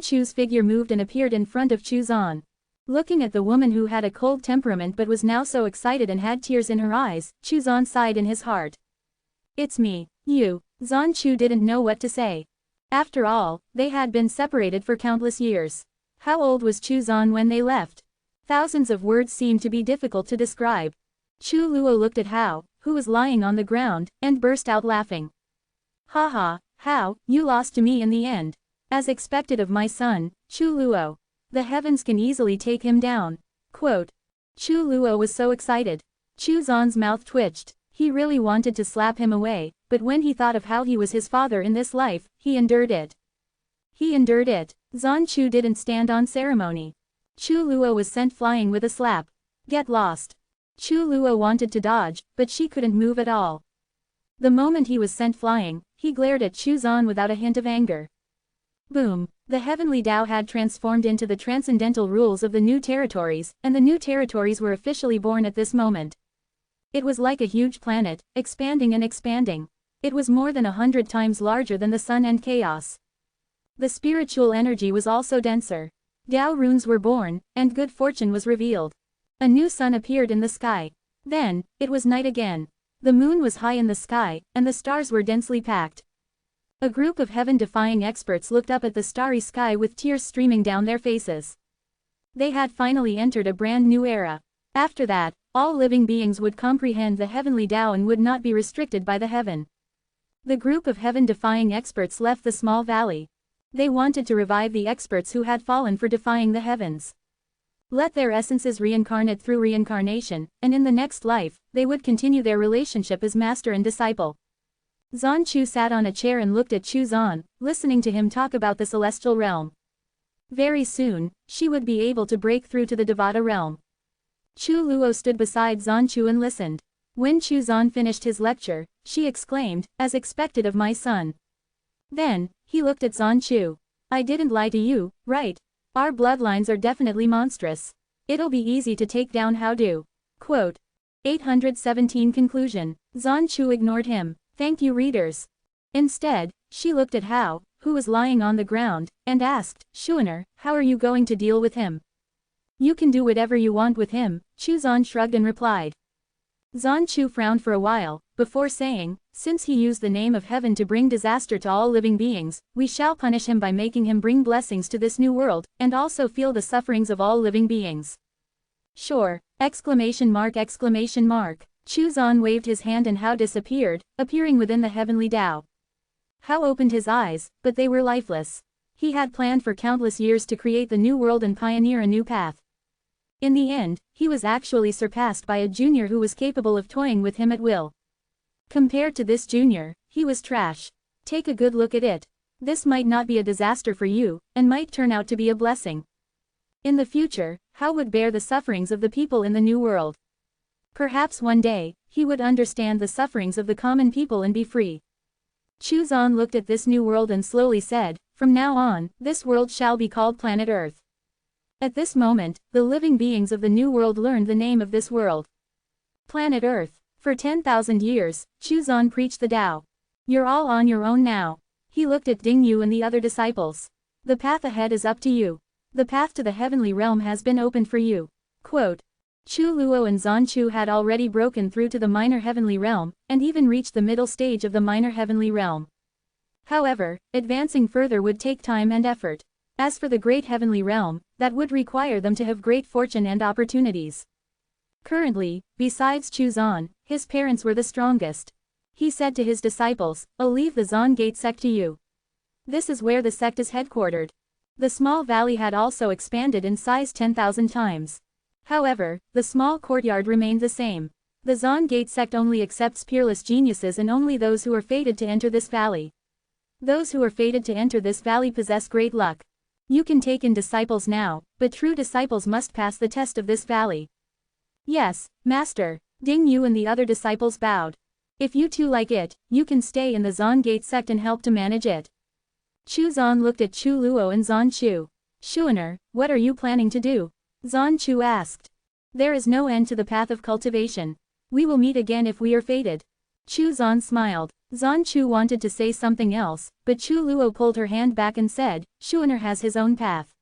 Chu's figure moved and appeared in front of Chu Zan. Looking at the woman who had a cold temperament but was now so excited and had tears in her eyes, Chu Zan sighed in his heart. It's me, you. Zan Chu didn't know what to say. After all, they had been separated for countless years. How old was Chu Zan when they left? Thousands of words seemed to be difficult to describe. Chu Luo looked at Hao, who was lying on the ground, and burst out laughing. Haha, Hao, you lost to me in the end. As expected of my son, Chu Luo. The heavens can easily take him down. Quote. Chu Luo was so excited. Chu Zan's mouth twitched. He really wanted to slap him away, but when he thought of how he was his father in this life, he endured it. Zan Chu didn't stand on ceremony. Chu Luo was sent flying with a slap. Get lost. Chu Luo wanted to dodge, but she couldn't move at all. The moment he was sent flying, he glared at Chu Zan without a hint of anger. Boom! The heavenly Tao had transformed into the transcendental rules of the new territories, and the new territories were officially born at this moment. It was like a huge planet, expanding and expanding. It was more than 100 times larger than the sun and chaos. The spiritual energy was also denser. Tao runes were born, and good fortune was revealed. A new sun appeared in the sky. Then, it was night again. The moon was high in the sky, and the stars were densely packed. A group of heaven-defying experts looked up at the starry sky with tears streaming down their faces. They had finally entered a brand new era. After that, all living beings would comprehend the heavenly Tao and would not be restricted by the heaven. The group of heaven-defying experts left the small valley. They wanted to revive the experts who had fallen for defying the heavens. Let their essences reincarnate through reincarnation, and in the next life, they would continue their relationship as master and disciple. Zan Chu sat on a chair and looked at Chu Zan, listening to him talk about the celestial realm. Very soon, she would be able to break through to the Devata realm. Chu Luo stood beside Zan Chu and listened. When Chu Zan finished his lecture, she exclaimed, as expected of my son. Then, he looked at Zan Chu. I didn't lie to you, right? Our bloodlines are definitely monstrous. It'll be easy to take down Hao Du. Quote. 817 Conclusion. Zan Chu ignored him. Thank you readers. Instead, she looked at Hao, who was lying on the ground, and asked, Shuaner, how are you going to deal with him? You can do whatever you want with him, Chu Zan shrugged and replied. Zan Chu frowned for a while, before saying, since he used the name of heaven to bring disaster to all living beings, we shall punish him by making him bring blessings to this new world, and also feel the sufferings of all living beings. Sure! Exclamation mark! Chu Zan waved his hand and Hao disappeared, appearing within the heavenly Tao. Hao opened his eyes, but they were lifeless. He had planned for countless years to create the new world and pioneer a new path. In the end, he was actually surpassed by a junior who was capable of toying with him at will. Compared to this junior, he was trash. Take a good look at it. This might not be a disaster for you, and might turn out to be a blessing. In the future, Hao would bear the sufferings of the people in the new world. Perhaps one day, he would understand the sufferings of the common people and be free. Chu Zan looked at this new world and slowly said, from now on, this world shall be called Planet Earth. At this moment, the living beings of the new world learned the name of this world. Planet Earth. For 10,000 years, Chu Zan preached the Tao. You're all on your own now. He looked at Ding Yu and the other disciples. The path ahead is up to you. The path to the heavenly realm has been opened for you. Quote. Chu Luo and Zan Chu had already broken through to the minor heavenly realm, and even reached the middle stage of the minor heavenly realm. However, advancing further would take time and effort. As for the great heavenly realm, that would require them to have great fortune and opportunities. Currently, besides Chu Zan, his parents were the strongest. He said to his disciples, "I'll leave the Zan Gate sect to you. This is where the sect is headquartered." The small valley had also expanded in size 10,000 times. However, the small courtyard remained the same. The Zan Gate sect only accepts peerless geniuses and only those who are fated to enter this valley. Those who are fated to enter this valley possess great luck. You can take in disciples now, but true disciples must pass the test of this valley. Yes, Master. Ding Yu and the other disciples bowed. If you too like it, you can stay in the Zan Gate sect and help to manage it. Chu Zan looked at Chu Luo and Zan Chu. "Xuaner, what are you planning to do?" Zan Chu asked. "There is no end to the path of cultivation. We will meet again if we are fated." Chu Zan smiled. Zan Chu wanted to say something else, but Chu Luo pulled her hand back and said, "Xuaner has his own path.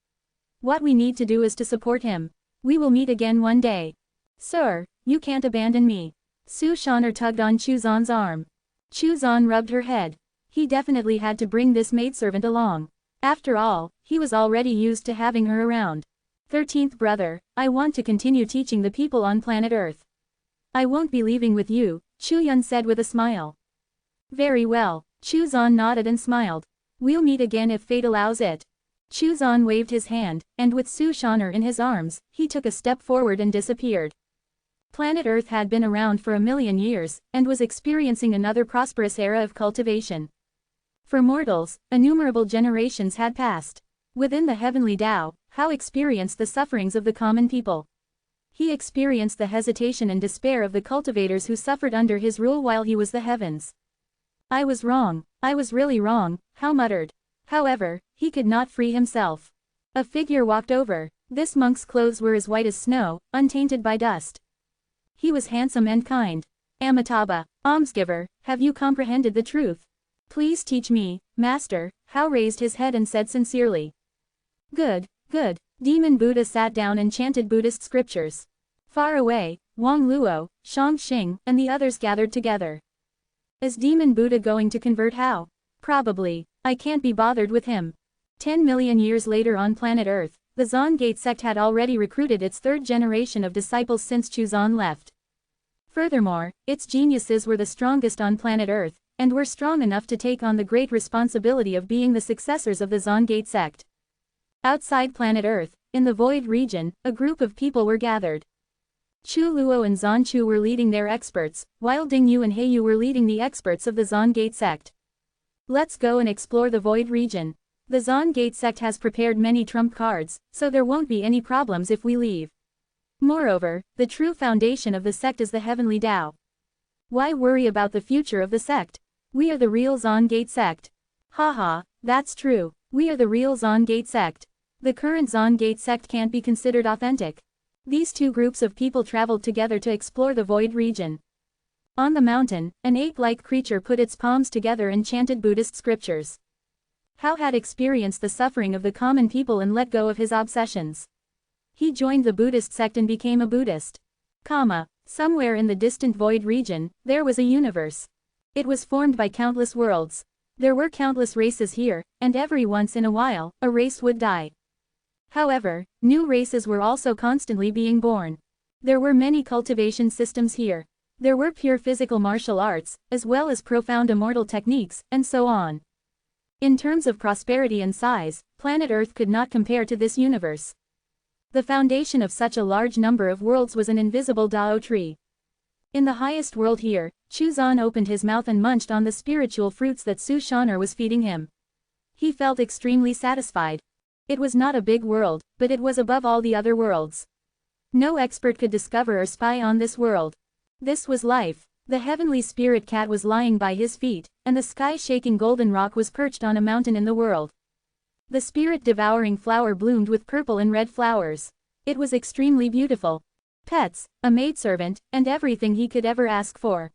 What we need to do is to support him. We will meet again one day." "Sir, you can't abandon me." Su Shaner tugged on Chu Zan's arm. Chu Zan rubbed her head. He definitely had to bring this maidservant along. After all, he was already used to having her around. 13th brother, I want to continue teaching the people on planet Earth. I won't be leaving with you, Chu Yun said with a smile. Very well, Chu Zan nodded and smiled. We'll meet again if fate allows it. Chu Zan waved his hand, and with Su Shaner in his arms, he took a step forward and disappeared. Planet Earth had been around for 1,000,000 years, and was experiencing another prosperous era of cultivation. For mortals, innumerable generations had passed. Within the heavenly Tao, Hao experienced the sufferings of the common people. He experienced the hesitation and despair of the cultivators who suffered under his rule while he was the heavens. I was wrong, I was really wrong, Hao muttered. However, he could not free himself. A figure walked over. This monk's clothes were as white as snow, untainted by dust. He was handsome and kind. Amitabha, almsgiver, have you comprehended the truth? Please teach me, Master, Hao raised his head and said sincerely. Good, good. Demon Buddha sat down and chanted Buddhist scriptures. Far away, Wang Luo, Shang Xing, and the others gathered together. Is Demon Buddha going to convert Hao? Probably. I can't be bothered with him. 10 million years later on planet Earth, the Zan Gate sect had already recruited its third generation of disciples since Chu Zan left. Furthermore, its geniuses were the strongest on planet Earth, and were strong enough to take on the great responsibility of being the successors of the Zan Gate sect. Outside planet Earth, in the Void region, a group of people were gathered. Chu Luo and Zan Chu were leading their experts, while Ding Yu and He Yu were leading the experts of the Zan Gate sect. Let's go and explore the Void region. The Zan Gate sect has prepared many trump cards, so there won't be any problems if we leave. Moreover, the true foundation of the sect is the heavenly Tao. Why worry about the future of the sect? We are the real Zan Gate sect. Haha, that's true. We are the real Zan Gate sect. The current Zan Gate sect can't be considered authentic. These two groups of people traveled together to explore the Void region. On the mountain, an ape-like creature put its palms together and chanted Buddhist scriptures. Hao had experienced the suffering of the common people and let go of his obsessions. He joined the Buddhist sect and became a Buddhist. Somewhere in the distant Void region, there was a universe. It was formed by countless worlds. There were countless races here, and every once in a while, a race would die. However, new races were also constantly being born. There were many cultivation systems here. There were pure physical martial arts, as well as profound immortal techniques, and so on. In terms of prosperity and size, planet Earth could not compare to this universe. The foundation of such a large number of worlds was an invisible Dao tree. In the highest world here, Chu Zan opened his mouth and munched on the spiritual fruits that Su Shaner was feeding him. He felt extremely satisfied. It was not a big world, but it was above all the other worlds. No expert could discover or spy on this world. This was life. The heavenly spirit cat was lying by his feet, and the sky-shaking golden rock was perched on a mountain in the world. The spirit-devouring flower bloomed with purple and red flowers. It was extremely beautiful. Pets, a maidservant, and everything he could ever ask for.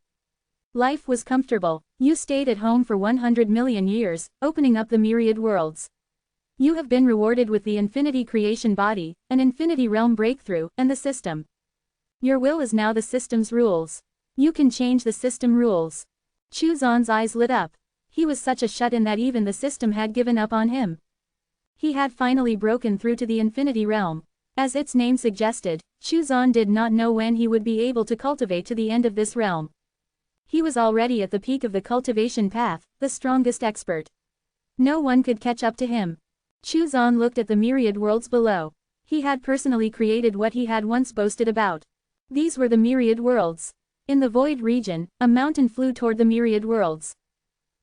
Life was comfortable. You stayed at home for 100 million years, opening up the myriad worlds. You have been rewarded with the infinity creation body, an infinity realm breakthrough, and the system. Your will is now the system's rules. You can change the system rules. Chu Xuan's eyes lit up. He was such a shut-in that even the system had given up on him. He had finally broken through to the infinity realm. As its name suggested, Chu Xuan did not know when he would be able to cultivate to the end of this realm. He was already at the peak of the cultivation path, the strongest expert. No one could catch up to him. Chu Xuan looked at the myriad worlds below. He had personally created what he had once boasted about. These were the myriad worlds. In the void region, a mountain flew toward the myriad worlds.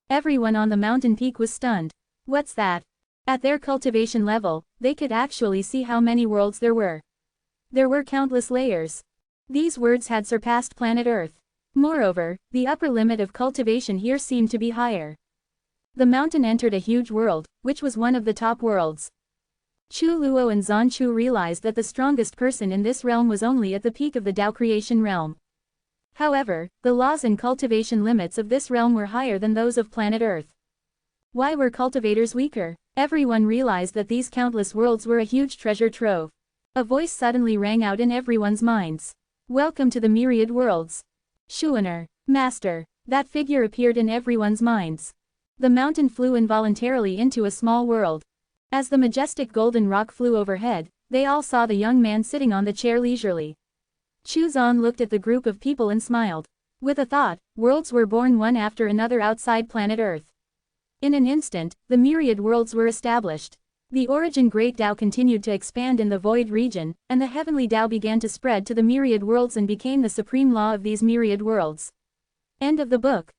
Everyone on the mountain peak was stunned. What's that? At their cultivation level, they could actually see how many worlds there were. There were countless layers. These worlds had surpassed planet Earth. Moreover, the upper limit of cultivation here seemed to be higher. The mountain entered a huge world, which was one of the top worlds. Chu Luo and Zan Chu realized that the strongest person in this realm was only at the peak of the Tao creation realm. However, the laws and cultivation limits of this realm were higher than those of planet Earth. Why were cultivators weaker? Everyone realized that these countless worlds were a huge treasure trove. A voice suddenly rang out in everyone's minds. Welcome to the myriad worlds. Shuaner, Master. That figure appeared in everyone's minds. The mountain flew involuntarily into a small world. As the majestic golden rock flew overhead, they all saw the young man sitting on the chair leisurely. Chu Xuan looked at the group of people and smiled. With a thought, worlds were born one after another outside planet Earth. In an instant, the myriad worlds were established. The origin Great Tao continued to expand in the void region, and the heavenly Tao began to spread to the myriad worlds and became the supreme law of these myriad worlds. End of the book.